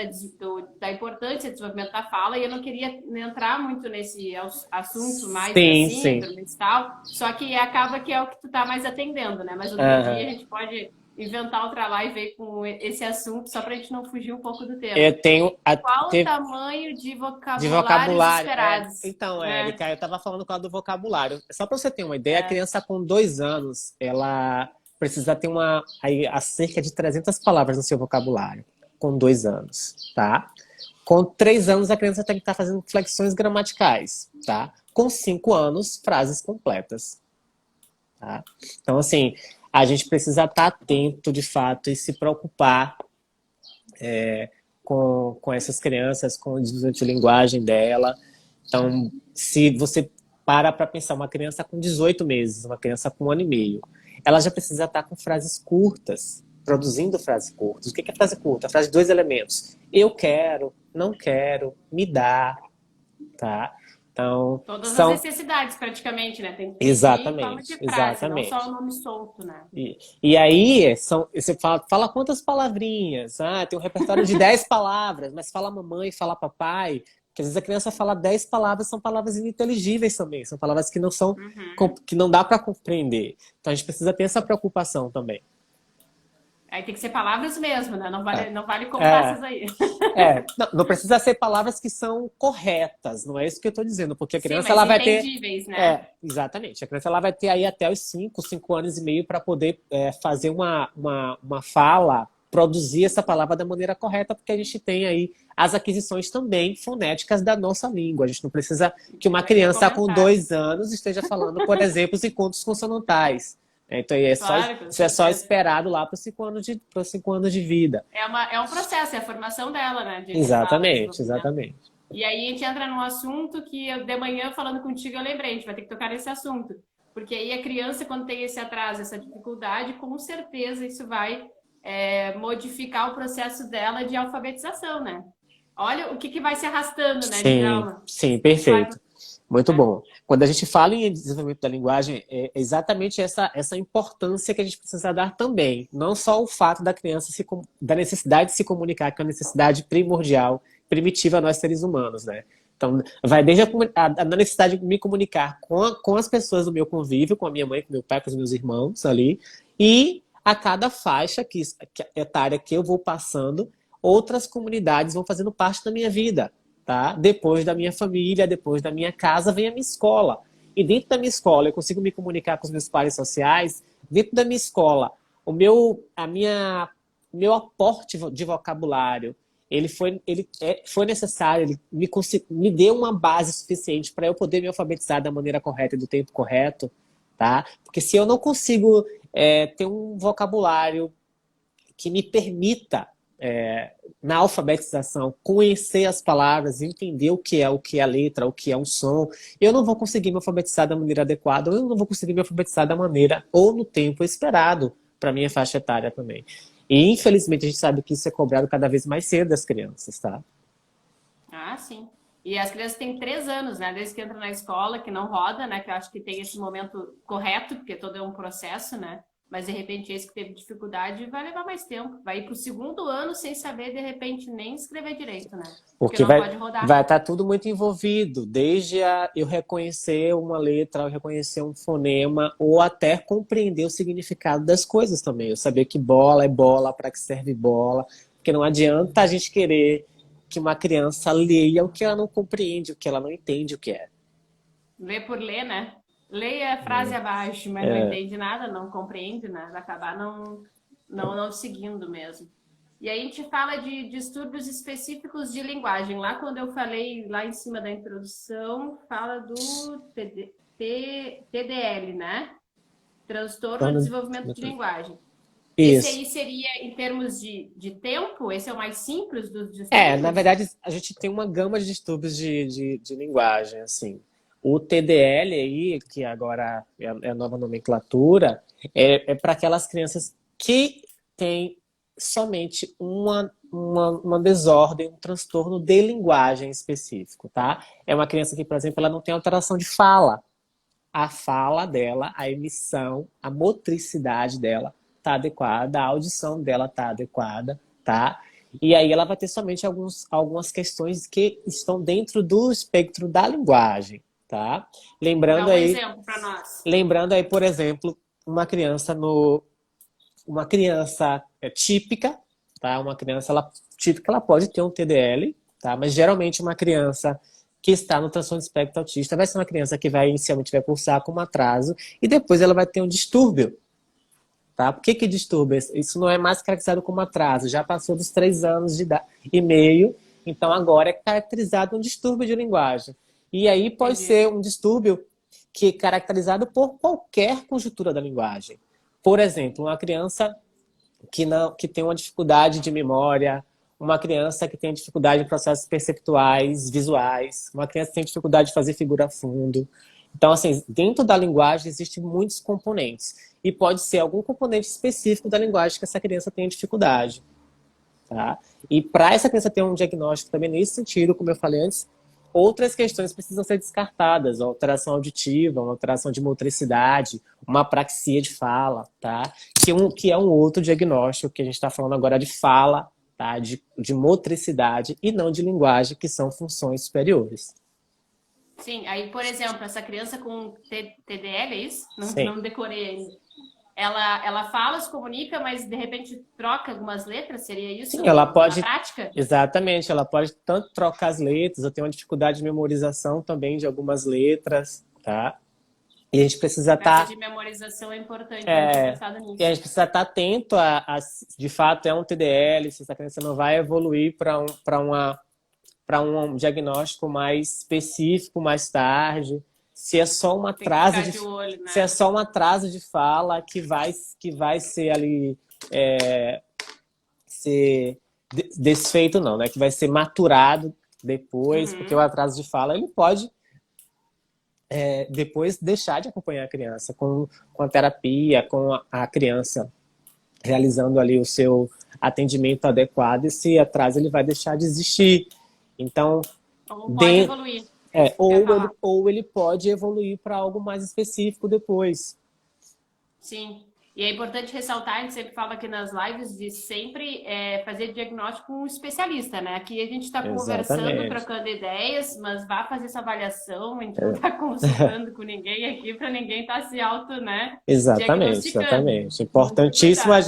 A: da importância do desenvolvimento da fala, e eu não queria entrar muito nesse assunto mais das
B: Sim, sim.
A: síndromes e tal, só que acaba que é o que tu tá mais atendendo, né? Mas outro dia
B: Aham.
A: a gente pode inventar outra live aí com esse assunto, só pra gente não fugir um pouco do tema.
B: Eu tenho.
A: Qual o tamanho de
B: De
A: vocabulários
B: vocabulário.
A: esperados?
B: Então,
A: É,
B: Érica, eu estava falando com ela do vocabulário. Só para você ter uma ideia, a
A: é.
B: criança com 2 anos, ela precisa ter a cerca de 300 palavras no seu vocabulário, com 2 anos, tá? Com 3 anos, a criança tem que estar fazendo flexões gramaticais, tá? Com 5 anos, frases completas, tá? Então, assim, a gente precisa estar atento, de fato, e se preocupar com essas crianças, com o desenvolvimento de linguagem dela. Então, se você para pensar, uma criança com 18 meses, uma criança com 1 ano e meio, ela já precisa estar com frases curtas, produzindo frases curtas. O que é frase curta? A frase de 2 elementos. Eu quero, não quero, me dá, tá? Então,
A: Todas as
B: são...
A: necessidades, praticamente, né? Tem que pedir em forma
B: Exatamente,
A: de frase, não só
B: exatamente.
A: o nome solto, né?
B: E aí, você fala quantas palavrinhas? Ah, tem um repertório de 10 palavras, mas fala mamãe, fala papai. Porque às vezes a criança fala 10 palavras, são palavras ininteligíveis também, são palavras que não são,
A: Uhum.
B: que não dá para compreender. Então a gente precisa ter essa preocupação também.
A: Aí tem que ser palavras mesmo, né? Não vale
B: É,
A: comparsas aí.
B: não precisa ser palavras que são corretas, não é isso que eu estou dizendo, porque a
A: Sim,
B: criança
A: mas
B: ela vai ter.
A: entendíveis, né?
B: Exatamente. A criança ela vai ter aí até os 5 anos e meio para poder fazer uma fala, produzir essa palavra da maneira correta, porque a gente tem aí as aquisições também fonéticas da nossa língua. A gente não precisa que uma
A: Eu ia
B: criança com
A: comentar.
B: 2 anos esteja falando, por exemplo, os encontros consonantais. Então,
A: Claro, com
B: isso é só
A: certeza.
B: esperado lá para os 5 anos de vida.
A: É um processo, é a formação dela, né? De fala,
B: Exatamente,
A: desenvolvimento.
B: exatamente.
A: E aí a gente entra num assunto que eu, de manhã falando contigo eu lembrei, a gente vai ter que tocar nesse assunto. Porque aí a criança, quando tem esse atraso, essa dificuldade, com certeza isso vai modificar o processo dela de alfabetização, né? Olha o que vai se arrastando, né, de
B: Sim,
A: trauma.
B: sim,
A: Vai,
B: perfeito. Muito
A: né?
B: bom. Quando a gente fala em desenvolvimento da linguagem, é exatamente essa importância que a gente precisa dar também. Não só o fato da criança da necessidade de se comunicar, que é uma necessidade primordial, primitiva a nós seres humanos, né? Então, vai desde a necessidade de me comunicar com as pessoas do meu convívio, com a minha mãe, com meu pai, com os meus irmãos ali, e a cada faixa etária que eu vou passando, outras comunidades vão fazendo parte da minha vida, tá? Depois da minha família, depois da minha casa, vem a minha escola. E dentro da minha escola, eu consigo me comunicar com os meus pares sociais. Dentro da minha escola, meu aporte de vocabulário, foi necessário, ele me deu uma base suficiente para eu poder me alfabetizar da maneira correta e do tempo correto, tá? Porque se eu não consigo ter um vocabulário que me permita, na alfabetização, conhecer as palavras, entender o que é a letra, o que é um som, eu não vou conseguir me alfabetizar da maneira adequada, ou eu não vou conseguir me alfabetizar da maneira ou no tempo esperado para minha faixa etária também. E, infelizmente, a gente sabe que isso é cobrado cada vez mais cedo das crianças, tá?
A: Ah, sim. E as crianças têm 3 anos, né? Desde que entram na escola, que não roda, né? Que eu acho que tem esse momento correto, porque todo é um processo, né? Mas de repente esse que teve dificuldade vai levar mais tempo. Vai ir pro segundo ano sem saber, de repente, nem escrever direito, né? Porque
B: Porque
A: não
B: vai
A: pode rodar.
B: vai estar tudo muito envolvido, desde eu reconhecer uma letra, eu reconhecer um fonema, ou até compreender o significado das coisas também. Eu saber que bola é bola, para que serve bola. Porque não adianta a gente querer que uma criança leia o que ela não compreende, o que ela não entende o que é.
A: Lê por ler, né? Leia a frase abaixo, mas não entende nada, não compreende, né? Vai acabar não seguindo mesmo. E aí a gente fala de distúrbios específicos de linguagem. Lá quando eu falei, lá em cima da introdução, fala do TDL, né? Transtorno de desenvolvimento de linguagem. Esse
B: Isso.
A: aí seria, em termos de tempo, esse é o mais simples dos
B: Na
A: distúrbios?
B: verdade, a gente tem uma gama de distúrbios de linguagem, assim. O TDL aí, que agora é a nova nomenclatura, é para aquelas crianças que têm somente uma desordem, um transtorno de linguagem específico, tá? É uma criança que, por exemplo, ela não tem alteração de fala. A fala dela, a emissão, a motricidade dela tá adequada, a audição dela tá adequada, tá? E aí ela vai ter somente algumas questões que estão dentro do espectro da linguagem, tá?
A: Dá um exemplo para nós.
B: Lembrando aí, por exemplo, uma criança típica, tá? Uma criança típica, ela pode ter um TDL, tá? Mas geralmente uma criança que está no transtorno de espectro autista vai ser uma criança que inicialmente vai cursar com um atraso e depois ela vai ter um distúrbio, tá? Por que distúrbio? Isso não é mais caracterizado como atraso, já passou dos 3 anos de idade e meio, então agora é caracterizado um distúrbio de linguagem. E aí pode ser um distúrbio que é caracterizado por qualquer conjuntura da linguagem. Por exemplo, uma criança que tem uma dificuldade de memória, uma criança que tem dificuldade em processos perceptuais, visuais, uma criança que tem dificuldade de fazer figura a fundo. Então, assim, dentro da linguagem existem muitos componentes. E pode ser algum componente específico da linguagem que essa criança tenha dificuldade. Tá? E para essa criança ter um diagnóstico também nesse sentido, como eu falei antes, outras questões precisam ser descartadas, a alteração auditiva, uma alteração de motricidade, uma apraxia de fala, tá? Que é um outro diagnóstico que a gente está falando agora de fala, tá? De motricidade e não de linguagem, que são funções superiores.
A: Sim, aí, por exemplo, essa criança com TDL, é isso? Não decorei ainda. Ela fala, se comunica, mas de repente troca algumas letras, seria isso?
B: Sim, ela pode.
A: Na prática?
B: Exatamente, ela pode tanto trocar as letras, eu tenho uma dificuldade de memorização também de algumas letras, tá? E a gente precisa estar.
A: Essa de memorização é importante, a gente pensar nisso.
B: E a gente precisa estar atento de fato, é um TDL, se essa criança não vai evoluir para um diagnóstico mais específico mais tarde. Se é só um atraso de
A: olho, né?
B: Se é só um atraso de fala que vai ser ali ser desfeito não, né? Que vai ser maturado depois, porque o atraso de fala ele pode depois deixar de acompanhar a criança com a terapia, com a criança realizando ali o seu atendimento adequado, esse atraso ele vai deixar de existir. Então,
A: pode evoluir.
B: Ou ele pode evoluir para algo mais específico depois.
A: Sim. E é importante ressaltar, a gente sempre fala aqui nas lives, de sempre fazer diagnóstico com um especialista, né? Aqui a gente está conversando, trocando ideias, mas vá fazer essa avaliação, a gente não está consultando com ninguém aqui para ninguém estar se auto, né?
B: Exatamente. Importantíssimo a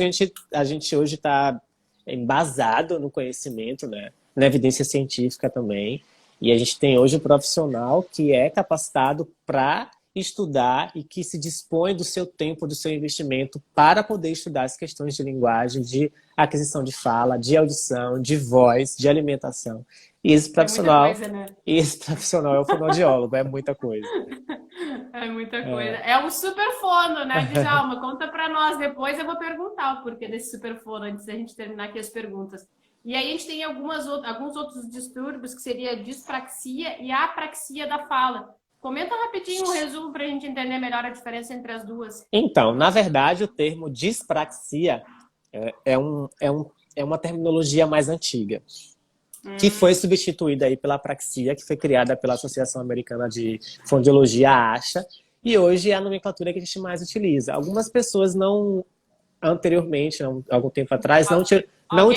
B: gente hoje está embasado no conhecimento, né? Na evidência científica também. E a gente tem hoje um profissional que é capacitado para estudar e que se dispõe do seu tempo, do seu investimento para poder estudar as questões de linguagem, de aquisição de fala, de audição, de voz, de alimentação. E esse profissional, esse profissional é o fonoaudiólogo, é muita coisa.
A: É muita coisa. É um super fono, né, Djalma? Conta para nós depois, eu vou perguntar o porquê desse super fono, antes da gente terminar aqui as perguntas. E aí a gente tem alguns outros distúrbios, que seria a dispraxia e a apraxia da fala. Comenta rapidinho um resumo para a gente entender melhor a diferença entre as duas.
B: Então, na verdade, o termo dispraxia é uma terminologia mais antiga, que foi substituída aí pela apraxia, que foi criada pela Associação Americana de Fonoaudiologia, a ASHA, e hoje é a nomenclatura que a gente mais utiliza. Algumas pessoas anteriormente, algum tempo atrás, não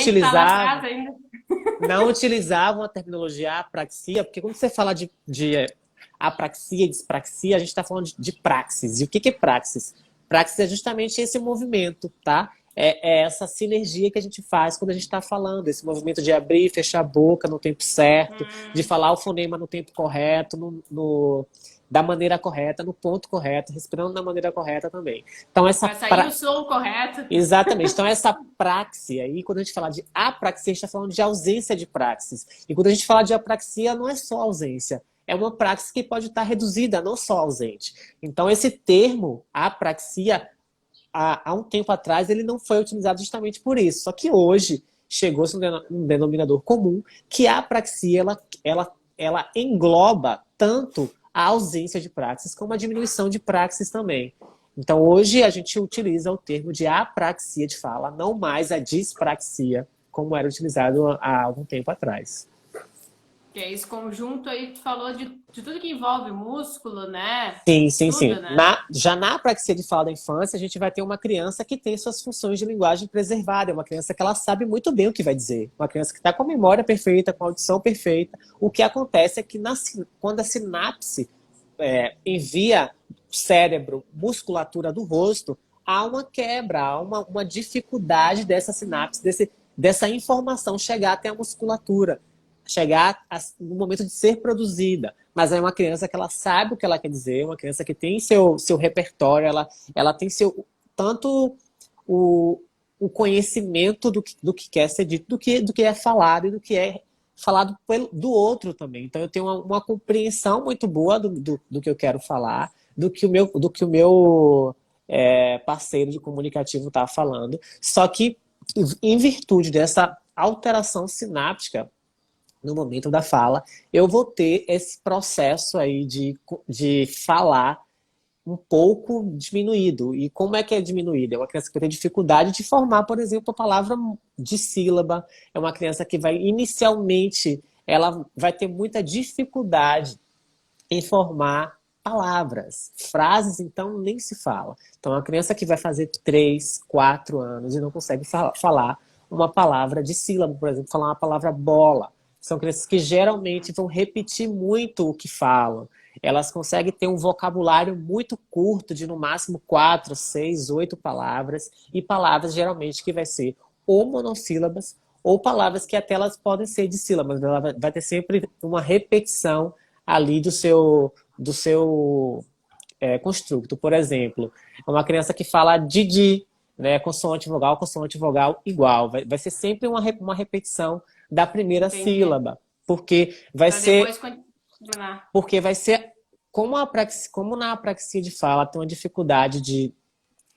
B: utilizavam a terminologia apraxia, porque quando você fala de apraxia e dispraxia, a gente está falando de praxis. E o que é praxis? Praxis é justamente esse movimento, tá? É essa sinergia que a gente faz quando a gente está falando, esse movimento de abrir e fechar a boca no tempo certo, de falar o fonema no tempo correto, da maneira correta, no ponto correto, respirando da maneira correta também. Então,
A: vai sair o som correto.
B: Exatamente. Então, essa praxia aí, quando a gente fala de apraxia, a gente está falando de ausência de praxis. E quando a gente fala de apraxia, não é só ausência. É uma praxis que pode estar reduzida, não só ausente. Então, esse termo, apraxia, há um tempo atrás, ele não foi utilizado justamente por isso. Só que hoje, chegou-se um denominador comum, que a apraxia, ela engloba tanto a ausência de praxis como a diminuição de praxis também. Então, hoje, a gente utiliza o termo de apraxia de fala, não mais a dispraxia, como era utilizado há algum tempo atrás.
A: Que é esse conjunto aí, tu falou de tudo que envolve músculo, né?
B: Sim, sim, sim.
A: Tudo, né?
B: Já na apraxia de fala da infância, a gente vai ter uma criança que tem suas funções de linguagem preservadas. É uma criança que ela sabe muito bem o que vai dizer. Uma criança que está com a memória perfeita, com a audição perfeita. O que acontece é que quando a sinapse envia cérebro, musculatura do rosto, há uma quebra, há uma dificuldade dessa sinapse, dessa informação chegar até a musculatura, chegar no momento de ser produzida. Mas é uma criança que ela sabe o que ela quer dizer, uma criança que tem seu repertório, ela tem tanto o, o conhecimento do que quer ser dito, do que é falado e do que é falado do outro também. Então eu tenho uma compreensão muito boa do que eu quero falar, do que o meu parceiro de comunicativo está falando. Só que, em virtude dessa alteração sináptica no momento da fala, eu vou ter esse processo aí de falar um pouco diminuído. E como é que é diminuído? É uma criança que vai ter dificuldade de formar, por exemplo, a palavra de sílaba. É uma criança que vai, inicialmente, ela vai ter muita dificuldade em formar palavras. Frases, então, nem se fala. Então, uma criança que vai fazer 3, 4 anos e não consegue falar uma palavra de sílaba, por exemplo, falar uma palavra bola. São crianças que geralmente vão repetir muito o que falam. Elas conseguem ter um vocabulário muito curto, de no máximo 4, 6, 8 palavras, e palavras geralmente que vai ser ou monossílabas, ou palavras que até elas podem ser de sílabas. Ela vai ter sempre uma repetição ali do seu construto. Por exemplo, uma criança que fala Didi, né, consonante vogal igual. Vai ser sempre uma repetição da primeira
A: Entendi.
B: sílaba. Porque vai
A: Pra
B: ser.
A: depois continuar.
B: Porque vai ser. Como na apraxia de fala tem uma dificuldade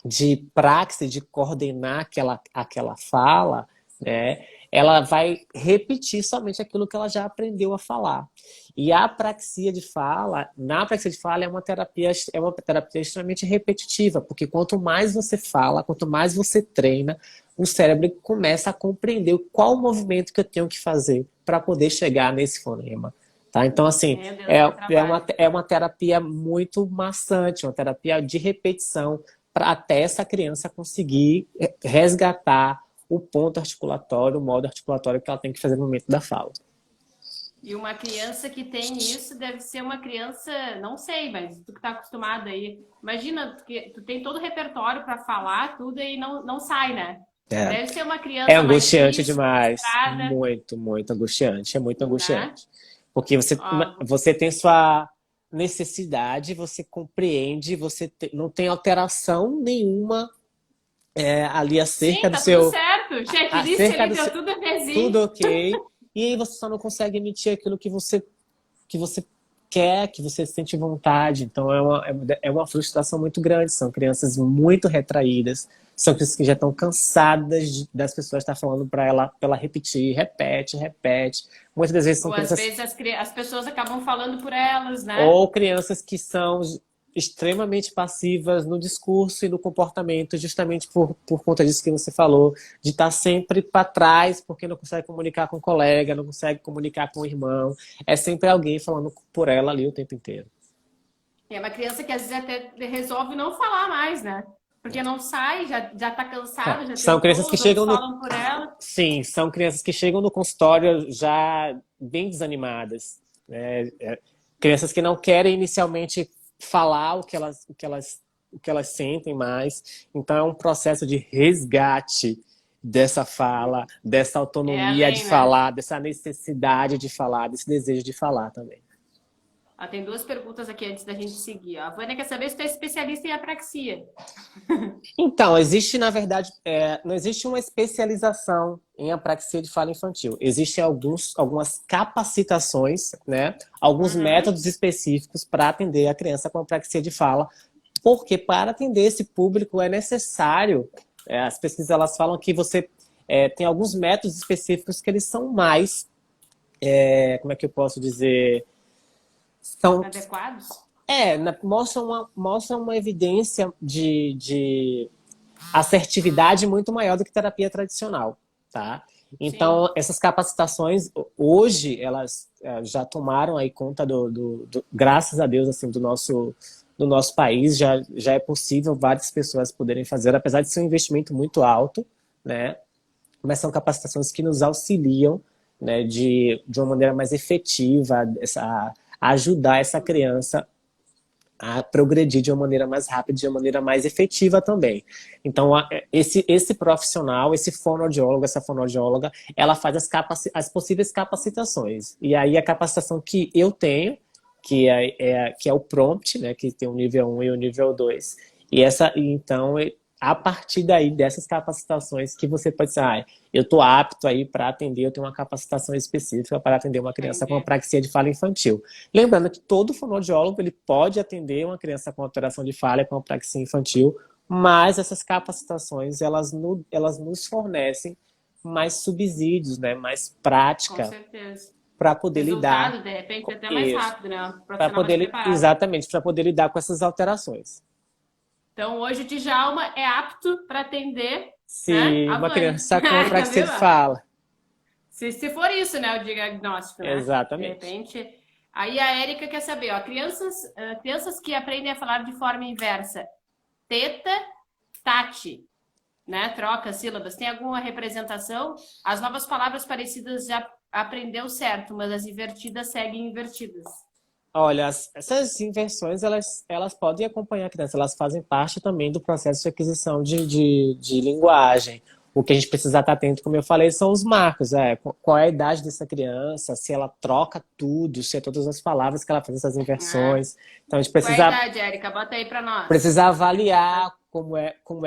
B: de praxe, de coordenar aquela fala, né? Ela vai repetir somente aquilo que ela já aprendeu a falar. E a apraxia de fala, na apraxia de fala é uma terapia extremamente repetitiva, porque quanto mais você fala, quanto mais você treina, o cérebro começa a compreender qual o movimento que eu tenho que fazer para poder chegar nesse fonema. Tá? Então, assim,
A: Meu Deus, que trabalho.
B: é uma terapia muito maçante, uma terapia de repetição, para até essa criança conseguir resgatar o ponto articulatório, o modo articulatório que ela tem que fazer no momento da fala.
A: E uma criança que tem isso deve ser uma criança, não sei, mas tu que tá acostumada aí. Imagina, tu tem todo o repertório para falar tudo e não sai, né?
B: É,
A: Deve ser uma
B: é
A: criança mais
B: angustiante
A: triste,
B: demais.
A: frustrada,
B: Muito, muito angustiante. É muito
A: né?
B: angustiante. Porque
A: Ó,
B: você tem sua necessidade, você compreende, não tem alteração nenhuma ali
A: sim, tá tudo certo. O checklist
B: acerca
A: ali
B: do
A: deu
B: seu,
A: tudo
B: tudo
A: bezinho.
B: ok. E aí você só não consegue emitir aquilo que você quer, que você sente vontade. Então é uma frustração muito grande. São crianças muito retraídas, são crianças que já estão cansadas das pessoas estar falando para ela repetir, repete, repete. Muitas das vezes são
A: Ou às
B: crianças,
A: vezes as pessoas acabam falando por elas, né?
B: ou crianças que são extremamente passivas no discurso e no comportamento, justamente por conta disso que você falou, de estar sempre para trás, porque não consegue comunicar com o colega, não consegue comunicar com o irmão. É sempre alguém falando por ela ali o tempo inteiro.
A: É uma criança que às vezes até resolve não falar mais, né? Porque não sai, já tá cansada, já
B: São crianças
A: tentou,
B: que
A: os outros
B: chegam no.
A: falam por ela.
B: Sim, são crianças que chegam no consultório já bem desanimadas, né? Crianças que não querem inicialmente falar o que elas sentem mais. Então é um processo de resgate dessa fala, dessa
A: É
B: autonomia de
A: além, né?
B: falar, dessa necessidade de falar, desse desejo de falar também.
A: Ah, tem duas perguntas aqui antes da gente seguir. Ó. A Vânia quer saber se tu é especialista em apraxia.
B: Então, existe, na verdade, não existe uma especialização em apraxia de fala infantil. Existem algumas capacitações, né? Alguns
A: Uhum.
B: métodos específicos para atender a criança com apraxia de fala, porque para atender esse público é necessário, as pesquisas elas falam que você tem alguns métodos específicos que eles são mais, como é que eu posso dizer, são
A: Adequados?
B: mostram uma evidência de assertividade muito maior do que terapia tradicional, tá?
A: Sim.
B: Então, essas capacitações, hoje, elas já tomaram aí conta graças a Deus, assim, do nosso país, já é possível várias pessoas poderem fazer, apesar de ser um investimento muito alto, né? Mas são capacitações que nos auxiliam, né, de uma maneira mais efetiva, a ajudar essa criança a progredir de uma maneira mais rápida, de uma maneira mais efetiva também. Então, esse profissional, esse fonoaudiólogo, essa fonoaudióloga, ela faz as possíveis capacitações. E aí a capacitação que eu tenho, que é o prompt, né, que tem o nível 1 e o nível 2. Então, a partir daí, dessas capacitações, que você pode dizer, eu estou apto aí para atender, eu tenho uma capacitação específica para atender uma criança com
A: Entendi.
B: apraxia de fala infantil. Lembrando que todo fonoaudiólogo ele pode atender uma criança com alteração de fala e com apraxia infantil, mas essas capacitações, elas nos fornecem mais subsídios, né, mais
A: Com
B: prática
A: certeza.
B: para poder lidar
A: Resultado, de repente,
B: com
A: até mais
B: isso,
A: rápido, né? Um profissional mais preparado.
B: exatamente, para poder lidar com essas alterações.
A: Então, hoje o Djalma é apto para atender, né?
B: Se
A: A
B: uma
A: Vânia.
B: criança com apraxia
A: Viu?
B: de fala,
A: Se for isso, né? O diagnóstico, né? De
B: exatamente.
A: repente. Aí a Érica quer saber, ó, crianças que aprendem a falar de forma inversa. Teta, Tati, né? Troca sílabas. Tem alguma representação? As novas palavras parecidas já aprendeu certo, mas as invertidas seguem invertidas.
B: Olha, essas inversões, elas podem acompanhar a criança, elas fazem parte também do processo de aquisição de linguagem. O que a gente precisa estar atento, como eu falei, são os marcos. Qual é a idade dessa criança, se ela troca tudo, se é todas as palavras que ela faz essas
A: Né?
B: inversões. Então, a gente
A: Qual é a idade, Érica? Bota aí para nós.
B: precisa avaliar como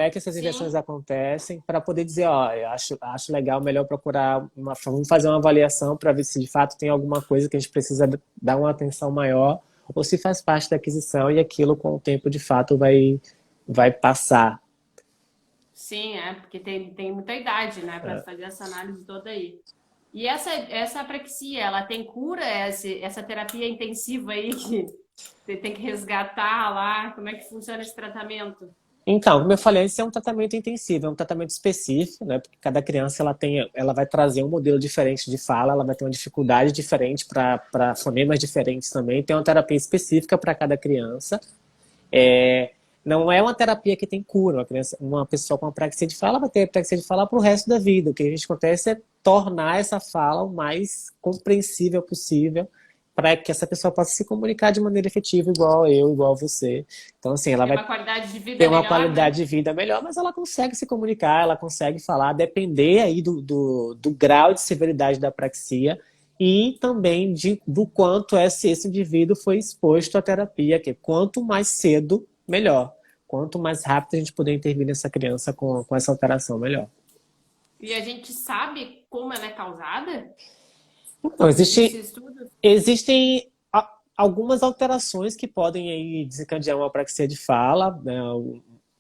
B: é que essas inversões
A: Sim,
B: acontecem para poder dizer, ó, eu acho legal, melhor procurar vamos fazer uma avaliação para ver se de fato tem alguma coisa que a gente precisa dar uma atenção maior ou se faz parte da aquisição e aquilo com o tempo de fato vai passar.
A: sim, porque tem muita idade, né, para fazer essa análise toda aí. E essa apraxia, ela tem cura, essa terapia intensiva aí que você tem que resgatar lá? Como é que funciona esse tratamento?
B: Então, como eu falei, esse é um tratamento intensivo, é um tratamento específico, né? Porque cada criança ela vai trazer um modelo diferente de fala, ela vai ter uma dificuldade diferente para fonemas diferentes também. Tem uma terapia específica para cada criança. É, não é uma terapia que tem cura. Uma pessoa com apraxia de fala vai ter apraxia de fala para o resto da vida. O que a gente acontece é tornar essa fala o mais compreensível possível para que essa pessoa possa se comunicar de maneira efetiva, igual eu, igual você. Então, assim, ela
A: Tem
B: vai
A: uma qualidade de vida
B: ter uma
A: melhor,
B: qualidade
A: né?
B: de vida melhor, mas ela consegue se comunicar, ela consegue falar, depender aí do grau de severidade da apraxia e também do quanto esse indivíduo foi exposto à terapia, que quanto mais cedo, melhor. Quanto mais rápido a gente puder intervir nessa criança com essa alteração, melhor.
A: E a gente sabe como ela é causada?
B: Então,
A: Existe estudo?
B: existem algumas alterações que podem aí desencadear uma apraxia de fala, né?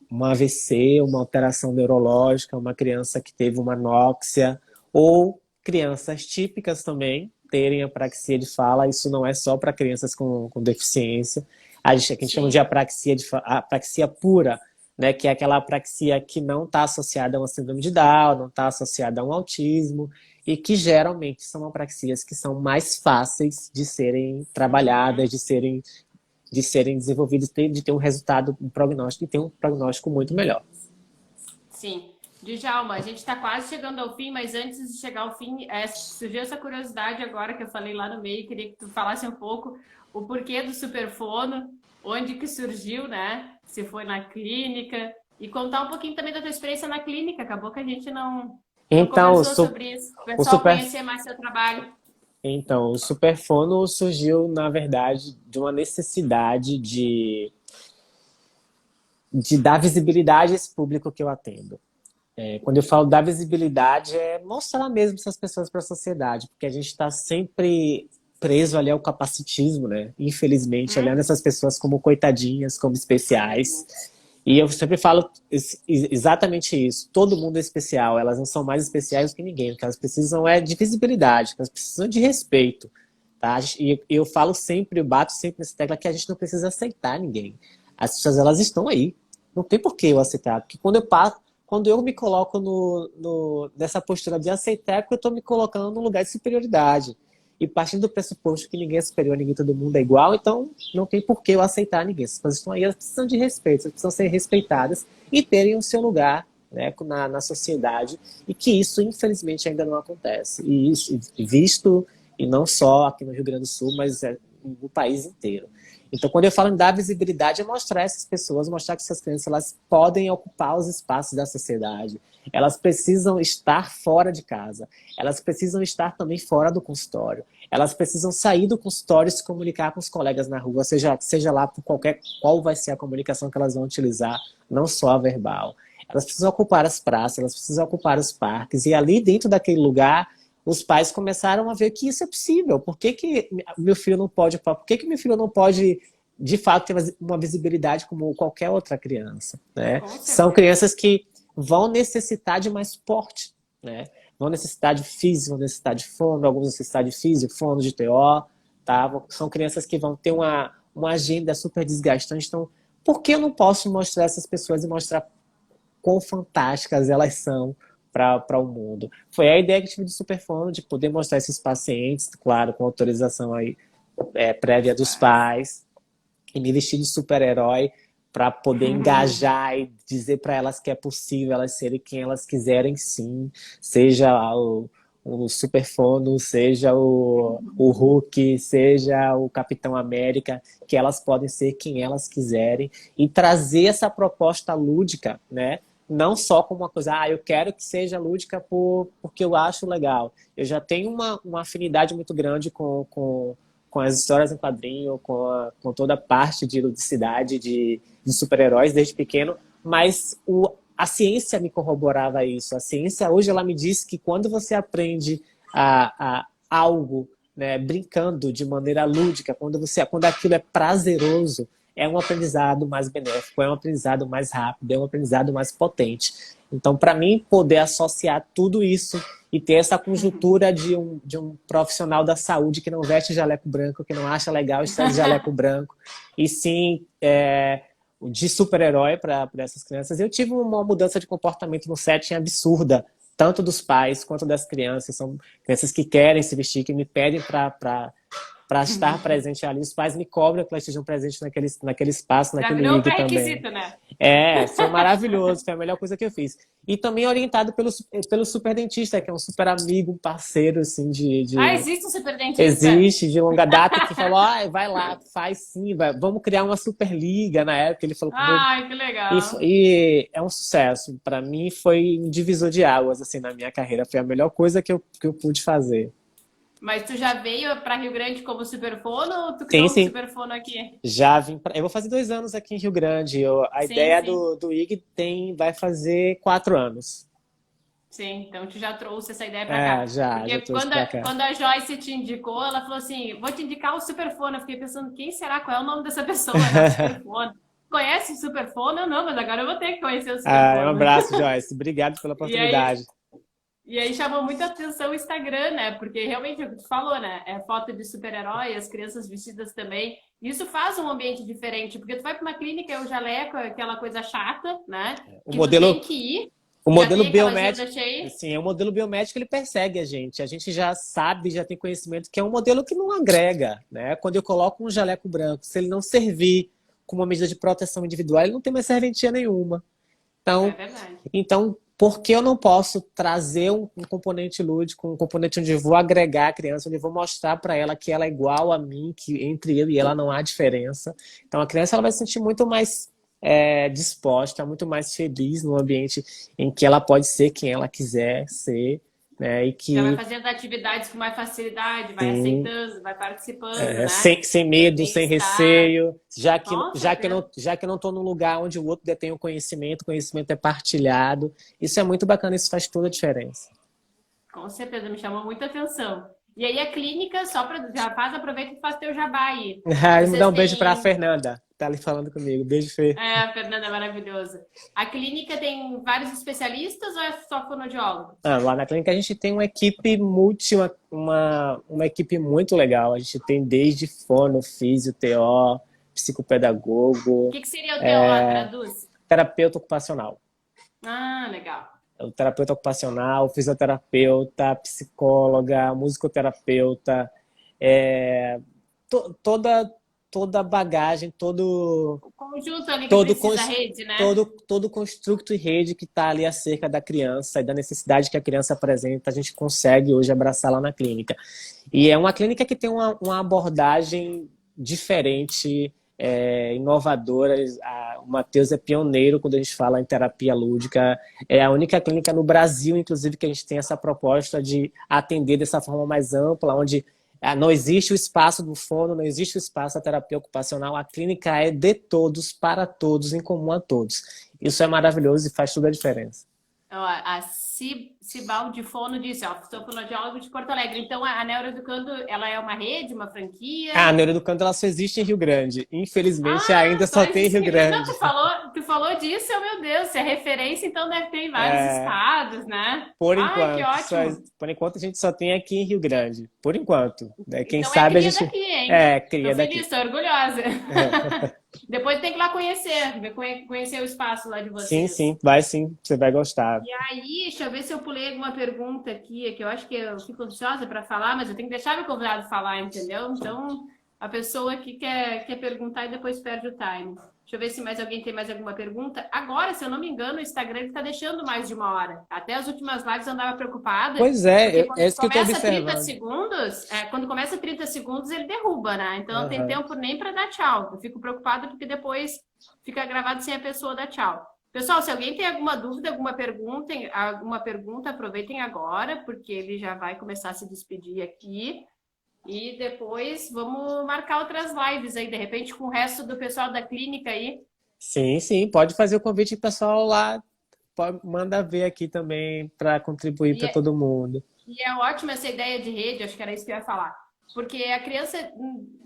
B: Uma AVC, uma alteração neurológica, uma criança que teve uma anóxia, ou crianças típicas também terem apraxia de fala. Isso não é só para crianças com deficiência. Que a gente chama de
A: Sim.
B: apraxia pura, né? Que é aquela apraxia que não está associada a uma síndrome de Down, não está associada a um autismo, e que geralmente são apraxias que são mais fáceis de serem
A: Uhum.
B: trabalhadas, de serem desenvolvidas, de ter um resultado, um prognóstico, e ter um prognóstico muito melhor.
A: Sim. Djalma, a gente está quase chegando ao fim, mas antes de chegar ao fim, surgiu essa curiosidade agora que eu falei lá no meio, queria que tu falasse um pouco o porquê do superfono, onde que surgiu, né? Se foi na clínica, e contar um pouquinho também da tua experiência na clínica. Acabou que a gente não
B: Então,
A: conversou sobre isso. O
B: o
A: pessoal
B: super,
A: conhecer mais seu trabalho.
B: o superfono surgiu, na verdade, de uma necessidade de dar visibilidade a esse público que eu atendo. Quando eu falo dar visibilidade, é mostrar mesmo essas pessoas para a sociedade, porque a gente está sempre preso ali ao capacitismo, né? Infelizmente, olhando
A: Hum?
B: essas pessoas como coitadinhas, como especiais. E eu sempre falo exatamente isso. Todo mundo é especial, elas não são mais especiais do que ninguém. O que elas precisam é de visibilidade, o que elas precisam de respeito. Tá? E eu falo sempre, eu bato sempre nessa tecla que a gente não precisa aceitar ninguém. As pessoas, elas estão aí. Não tem por que eu aceitar. Porque quando eu me coloco nessa postura de aceitar, é porque eu estou me colocando num lugar de superioridade. E partindo do pressuposto que ninguém é superior, ninguém, todo mundo é igual, então não tem por que eu aceitar ninguém. Essas pessoas estão aí, elas precisam de respeito, elas precisam ser respeitadas e terem o seu lugar, né, na sociedade, e que isso, infelizmente, ainda não acontece. E isso, visto, e não só aqui no Rio Grande do Sul, mas no país inteiro. Então, quando eu falo em dar visibilidade, é mostrar essas pessoas, mostrar que essas crianças elas podem ocupar os espaços da sociedade. Elas precisam estar fora de casa. Elas precisam estar também fora do consultório. Elas precisam sair do consultório e se comunicar com os colegas na rua, seja lá por qual vai ser a comunicação que elas vão utilizar, não só a verbal. Elas precisam ocupar as praças, elas precisam ocupar os parques. E ali dentro daquele lugar, os pais começaram a ver que isso é possível. Por que meu filho não pode, por que meu filho não pode, de fato, ter uma visibilidade como qualquer outra criança, né? São crianças que vão necessitar de mais suporte, né? Vão necessitar de físico, vão necessitar de fono, alguns necessitar de físico, fono, de TO, tá? São crianças que vão ter uma agenda super desgastante. Então, por que eu não posso mostrar essas pessoas e mostrar quão fantásticas elas são para o mundo? Foi a ideia que tive do Superfono, de poder mostrar esses pacientes, claro, com autorização aí, prévia dos pais, e me vestir de super-herói para poder engajar e dizer para elas que é possível elas serem quem elas quiserem, sim, seja o Superfono, seja o Hulk, seja o Capitão América, que elas podem ser quem elas quiserem, e trazer essa proposta lúdica, né? Não só como uma coisa, eu quero que seja lúdica porque eu acho legal. Eu já tenho uma afinidade muito grande com as histórias em quadrinho, com toda a parte de ludicidade, de super-heróis desde pequeno, mas a ciência me corroborava isso. A ciência, hoje, ela me diz que quando você aprende algo, né, brincando de maneira lúdica, quando aquilo é prazeroso, é um aprendizado mais benéfico, é um aprendizado mais rápido, é um aprendizado mais potente. Então, para mim, poder associar tudo isso e ter essa conjuntura de um profissional da saúde que não veste jaleco branco, que não acha legal estar de jaleco branco, e sim de super-herói para essas crianças. Eu tive uma mudança de comportamento no setting absurda, tanto dos pais quanto das crianças. São crianças que querem se vestir, que me pedem para estar presente ali. Os pais me cobram que elas estejam presentes naquele espaço, naquele IG também.
A: Pré-requisito, né?
B: Foi maravilhoso, foi a melhor coisa que eu fiz. E também orientado pelo super dentista, que é um super amigo, um parceiro, assim,
A: existe um super dentista?
B: Existe, de longa data, que falou, vai lá, faz sim, vamos criar uma superliga na época. Ele falou
A: que legal.
B: E é um sucesso. Para mim, foi um divisor de águas, assim, na minha carreira. Foi a melhor coisa que eu pude fazer.
A: Mas tu já veio para Rio Grande como Superfono ou tu criou um Superfono aqui?
B: Já vim eu vou fazer 2 anos aqui em Rio Grande. A ideia do IG vai fazer 4 anos.
A: Sim, então tu já trouxe essa ideia para cá.
B: Já trouxe pra cá.
A: Quando a Joyce te indicou, ela falou assim, vou te indicar o Superfono. Eu fiquei pensando, quem será? Qual é o nome dessa pessoa? Superfono. Conhece o Superfono? Eu não, mas agora eu vou ter que conhecer o Superfono.
B: Um abraço, Joyce. Obrigado pela oportunidade.
A: E aí chamou muita atenção o Instagram, né? Porque realmente, o que tu falou, né? É foto de super-herói, as crianças vestidas também. Isso faz um ambiente diferente, porque tu vai para uma clínica, o jaleco, aquela coisa chata, né?
B: O modelo...
A: tu tem que ir.
B: O modelo biomédico, sim, o modelo biomédico, ele persegue a gente. A gente já sabe, já tem conhecimento que é um modelo que não agrega, né? Quando eu coloco um jaleco branco, se ele não servir como uma medida de proteção individual, ele não tem mais serventia nenhuma. Então, por que eu não posso trazer um componente lúdico, um componente onde eu vou agregar a criança, onde eu vou mostrar para ela que ela é igual a mim, que entre eu e ela não há diferença. Então, a criança ela vai se sentir muito mais disposta, muito mais feliz no ambiente em que ela pode ser quem ela quiser ser, né? E que
A: ela vai fazendo atividades com mais facilidade, vai aceitando, vai participando, né?
B: Sem medo, sem receio, já que eu não estou num lugar onde o outro detém o conhecimento é partilhado. Isso é muito bacana, isso faz toda a diferença.
A: Com certeza, me chamou muita atenção. E aí a clínica, aproveita e faz teu jabá aí.
B: Me dá um beijo para a Fernanda. Tá ali falando comigo. Beijo, Fê.
A: A Fernanda é maravilhosa. A clínica tem vários especialistas ou é só fonoaudiólogo?
B: Lá na clínica a gente tem uma equipe uma equipe muito legal. A gente tem desde fono, físio, TO, psicopedagogo.
A: O que seria o TO? Traduz?
B: Terapeuta ocupacional.
A: Ah, legal.
B: O terapeuta ocupacional, fisioterapeuta, psicóloga, musicoterapeuta, é, toda toda bagagem,
A: O conjunto ali que
B: todo,
A: precisa rede, né?
B: todo construto e rede que está ali acerca da criança e da necessidade que a criança apresenta, a gente consegue hoje abraçar lá na clínica. E é uma clínica que tem uma abordagem diferente, inovadora. O Matheus é pioneiro quando a gente fala em terapia lúdica. É a única clínica no Brasil, inclusive, que a gente tem essa proposta de atender dessa forma mais ampla, onde não existe o espaço do fono, não existe o espaço da terapia ocupacional. A clínica é de todos, para todos, em comum a todos. Isso é maravilhoso e faz toda a diferença.
A: Ó, a Cibaldi Fono disse, ó, sou fonoaudiólogo de Porto Alegre. Então, a Neuroeducando, ela é uma rede, uma franquia?
B: A Neuroeducando ela só existe em Rio Grande. Infelizmente,
A: Ah,
B: ainda
A: só
B: só tem em
A: existe
B: Rio
A: em Rio. Não,
B: Grande.
A: tu falou disso, oh, meu Deus, se é referência, então deve ter em vários
B: É,
A: estados, né?
B: por
A: Ai, que
B: enquanto,
A: ótimo.
B: por enquanto a gente só tem aqui em Rio Grande. Por enquanto. Né? Quem
A: Então é
B: sabe a
A: cria
B: gente
A: daqui, hein? Tô
B: cria daqui.
A: feliz, tô orgulhosa. Depois tem que ir lá conhecer, conhecer o espaço lá de
B: Sim,
A: vocês.
B: sim, vai sim, você vai gostar.
A: E aí, deixa eu ver se eu pulei alguma pergunta aqui, que eu acho que eu fico ansiosa para falar, mas eu tenho que deixar meu convidado falar, entendeu? Então, a pessoa que quer perguntar e depois perde o time. Deixa eu ver se mais alguém tem mais alguma pergunta. Agora, se eu não me engano, o Instagram está deixando mais de uma hora. Até as últimas lives eu andava preocupada,
B: Pois
A: porque
B: é
A: quando
B: isso que eu estou
A: começa 30
B: observando.
A: segundos, quando começa 30 segundos, ele derruba, né? Então não tem
B: Aham.
A: tempo nem para dar tchau. Eu fico preocupada porque depois fica gravado sem a pessoa dar tchau. Pessoal, se alguém tem alguma dúvida, alguma pergunta, aproveitem agora, porque ele já vai começar a se despedir aqui. E depois vamos marcar outras lives aí, de repente, com o resto do pessoal da clínica aí.
B: Sim, sim, pode fazer o convite pessoal lá. Manda ver aqui também para contribuir
A: E
B: para
A: é,
B: todo mundo.
A: e é ótima essa ideia de rede, acho que era isso que eu ia falar. Porque a criança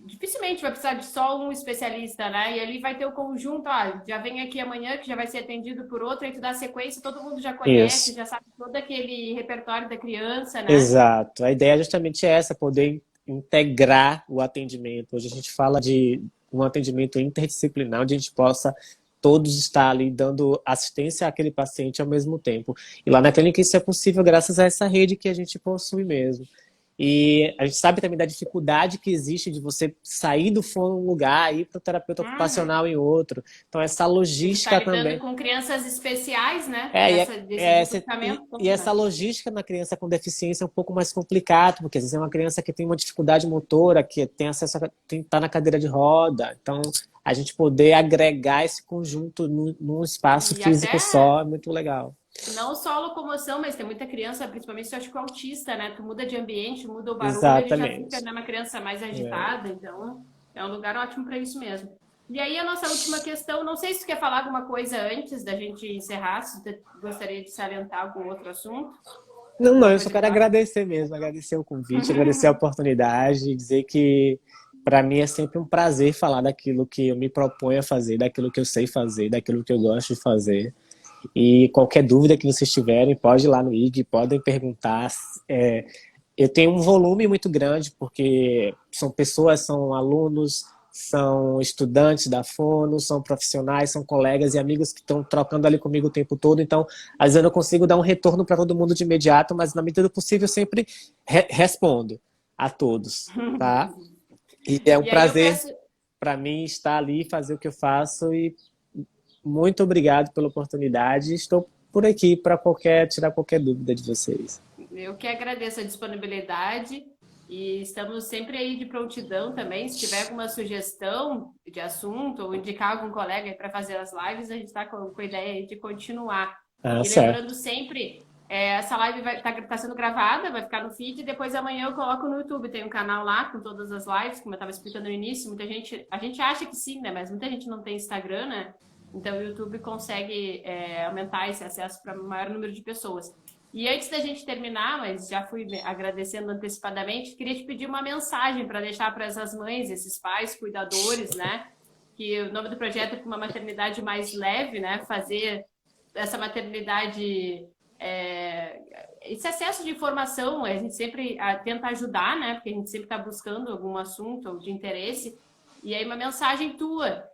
A: dificilmente vai precisar de só um especialista, né? E ali vai ter o conjunto, já vem aqui amanhã, que já vai ser atendido por outro, aí tu dá sequência, todo mundo já conhece,
B: Isso.
A: já sabe todo aquele repertório da criança, né?
B: Exato. A ideia é justamente essa, poder integrar o atendimento. Hoje a gente fala de um atendimento interdisciplinar, onde a gente possa todos estar ali dando assistência àquele paciente ao mesmo tempo. E lá na clínica isso é possível graças a essa rede que a gente possui mesmo. E a gente sabe também da dificuldade que existe de você sair do fono em um lugar e ir para o terapeuta
A: Uhum.
B: ocupacional em outro. Então, essa
A: A gente está
B: logística
A: lidando
B: também.
A: com crianças especiais, né?
B: É,
A: Desse distanciamento
B: e
A: todo,
B: essa
A: né?
B: logística na criança com deficiência é um pouco mais complicado, porque às vezes é uma criança que tem uma dificuldade motora, que tem acesso a tá na cadeira de roda. Então, a gente poder agregar esse conjunto num espaço
A: E
B: físico
A: até
B: só é muito legal.
A: não só a locomoção, mas tem muita criança, principalmente eu acho que o autista, né? Tu muda de ambiente, muda o barulho, ele já fica,
B: Exatamente.
A: né, uma criança mais
B: É.
A: agitada, então é um lugar ótimo para isso mesmo. E aí a nossa última questão, não sei se tu quer falar alguma coisa antes da gente encerrar, se tu gostaria de salientar algum outro assunto,
B: Não, não,
A: alguma
B: eu só
A: coisa que
B: quero
A: tu acha.
B: agradecer mesmo, agradecer o convite, agradecer a oportunidade, dizer que para mim é sempre um prazer falar daquilo que eu me proponho a fazer, daquilo que eu sei fazer, daquilo que eu gosto de fazer. E qualquer dúvida que vocês tiverem, pode ir lá no IG, podem perguntar. Eu tenho um volume muito grande, porque são pessoas, são alunos, são estudantes da Fono, são profissionais, são colegas e amigos que estão trocando ali comigo o tempo todo. Então, às vezes eu não consigo dar um retorno para todo mundo de imediato, mas na medida do possível eu sempre respondo a todos, tá? E é um
A: E aí eu
B: prazer
A: peço,
B: para mim estar ali, fazer o que eu faço e muito obrigado pela oportunidade. Estou por aqui para tirar qualquer dúvida de vocês.
A: eu que agradeço a disponibilidade e estamos sempre aí de prontidão também. Se tiver alguma sugestão de assunto ou indicar algum colega para fazer as lives, a gente está com a ideia aí de continuar.
B: Ah,
A: E
B: certo.
A: lembrando sempre, essa live vai tá sendo gravada, vai ficar no feed, e depois amanhã eu coloco no YouTube. Tem um canal lá com todas as lives, como eu estava explicando no início. Muita gente, a gente acha que sim, né? Mas muita gente não tem Instagram, né? Então o YouTube consegue aumentar esse acesso para o maior número de pessoas. E antes da gente terminar, mas já fui agradecendo antecipadamente, queria te pedir uma mensagem para deixar para essas mães, esses pais, cuidadores, né? Que o nome do projeto é Uma Maternidade Mais Leve, né? Fazer essa maternidade, esse acesso de informação, a gente sempre tenta ajudar, né? Porque a gente sempre está buscando algum assunto ou de interesse. E aí uma mensagem tua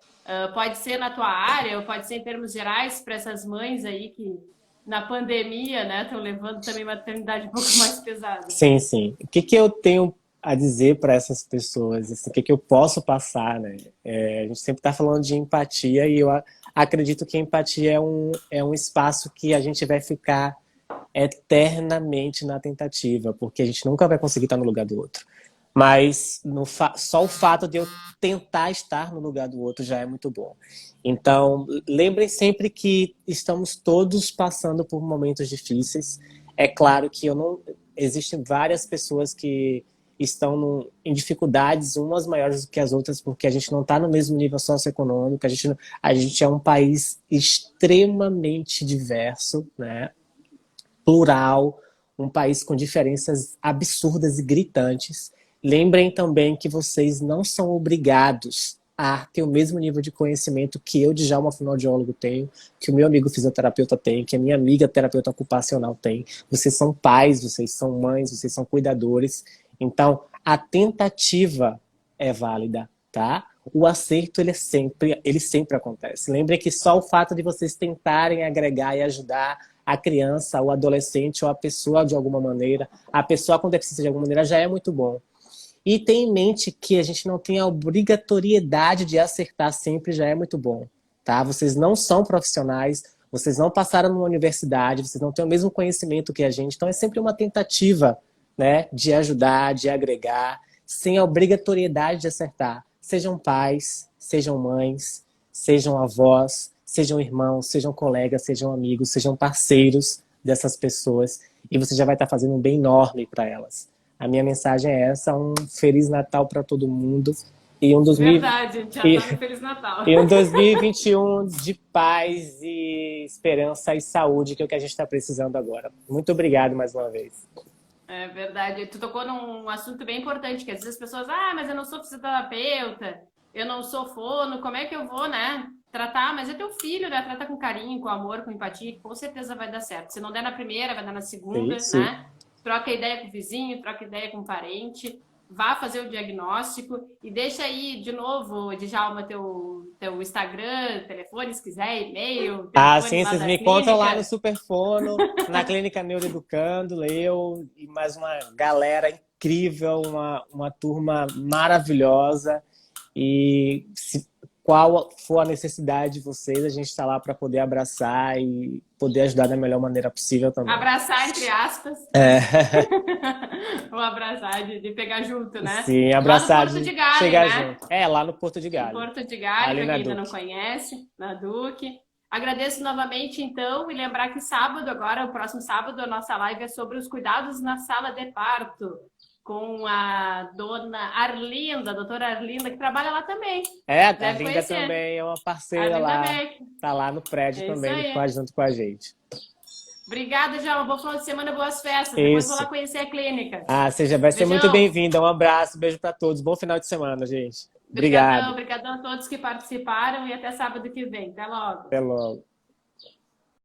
A: Pode ser na tua área, ou pode ser em termos gerais para essas mães aí que na pandemia, né, estão levando também maternidade um pouco mais pesada.
B: Sim, sim. O que que eu tenho a dizer para essas pessoas? Assim, o que que eu posso passar, né? A gente sempre está falando de empatia e eu acredito que a empatia é um espaço que a gente vai ficar eternamente na tentativa, porque a gente nunca vai conseguir estar no lugar do outro. Mas só o fato de eu tentar estar no lugar do outro já é muito bom. Então, lembrem sempre que estamos todos passando por momentos difíceis. É claro que eu não existem várias pessoas que estão em dificuldades, umas maiores do que as outras, porque a gente não está no mesmo nível socioeconômico, a gente é um país extremamente diverso, né? Plural, um país com diferenças absurdas e gritantes. Lembrem também que vocês não são obrigados a ter o mesmo nível de conhecimento que eu, Djalma, fonoaudiólogo, tenho, que o meu amigo fisioterapeuta tem, que a minha amiga terapeuta ocupacional tem. Vocês são pais, vocês são mães, vocês são cuidadores. Então, a tentativa é válida, tá? O acerto, ele sempre acontece. Lembrem que só o fato de vocês tentarem agregar e ajudar a criança, o adolescente ou a pessoa de alguma maneira, a pessoa com deficiência de alguma maneira, já é muito bom. E tenha em mente que a gente não tem a obrigatoriedade de acertar sempre, já é muito bom, tá? Vocês não são profissionais, vocês não passaram numa universidade, vocês não têm o mesmo conhecimento que a gente, então é sempre uma tentativa, né, de ajudar, de agregar, sem a obrigatoriedade de acertar. Sejam pais, sejam mães, sejam avós, sejam irmãos, sejam colegas, sejam amigos, sejam parceiros dessas pessoas, e você já vai estar fazendo um bem enorme para elas. A minha mensagem é essa, um Feliz Natal para todo mundo. E
A: Verdade, já tá no Feliz Natal.
B: E um 2021 de paz e esperança e saúde, que é o que a gente está precisando agora. Muito obrigado mais uma vez.
A: É verdade. Tu tocou num assunto bem importante, que às vezes as pessoas, mas eu não sou fisioterapeuta, eu não sou fono, como é que eu vou, né? Tratar, mas é teu filho, né? Trata com carinho, com amor, com empatia, que com certeza vai dar certo. Se não der na primeira, vai dar na segunda, né? Troca ideia com o vizinho, troca ideia com o parente, vá fazer o diagnóstico e deixa aí de novo, Djalma, teu Instagram, telefone, se quiser, e-mail.
B: Sim, vocês me encontram lá no Superfono, na Clínica Neuroeducando, eu e mais uma galera incrível, uma turma maravilhosa. E qual for a necessidade de vocês, a gente está lá para poder abraçar e poder ajudar da melhor maneira possível também.
A: Abraçar, entre aspas. Ou abraçar de pegar junto, né?
B: Sim, abraçar
A: lá no Porto
B: de
A: Galho,
B: chegar
A: né?
B: junto. Lá no Porto de Galho.
A: No Porto de Galho, pra quem ainda não conhece, na Duque. Agradeço novamente, então, e lembrar que sábado, agora, o próximo sábado, a nossa live é sobre os cuidados na sala de parto, com a dona Arlinda, a doutora Arlinda, que trabalha lá também.
B: A Arlinda também é uma parceira lá.
A: Também.
B: Tá lá no prédio também, junto com a gente.
A: Obrigada, Djalma. Bom final de semana, boas festas. Depois vou lá conhecer a clínica.
B: Você já vai ser muito bem-vinda. Um abraço, beijo para todos. Bom final de semana, gente. Obrigado.
A: Obrigadão a todos que participaram e até sábado que vem. Até logo.
B: Até logo.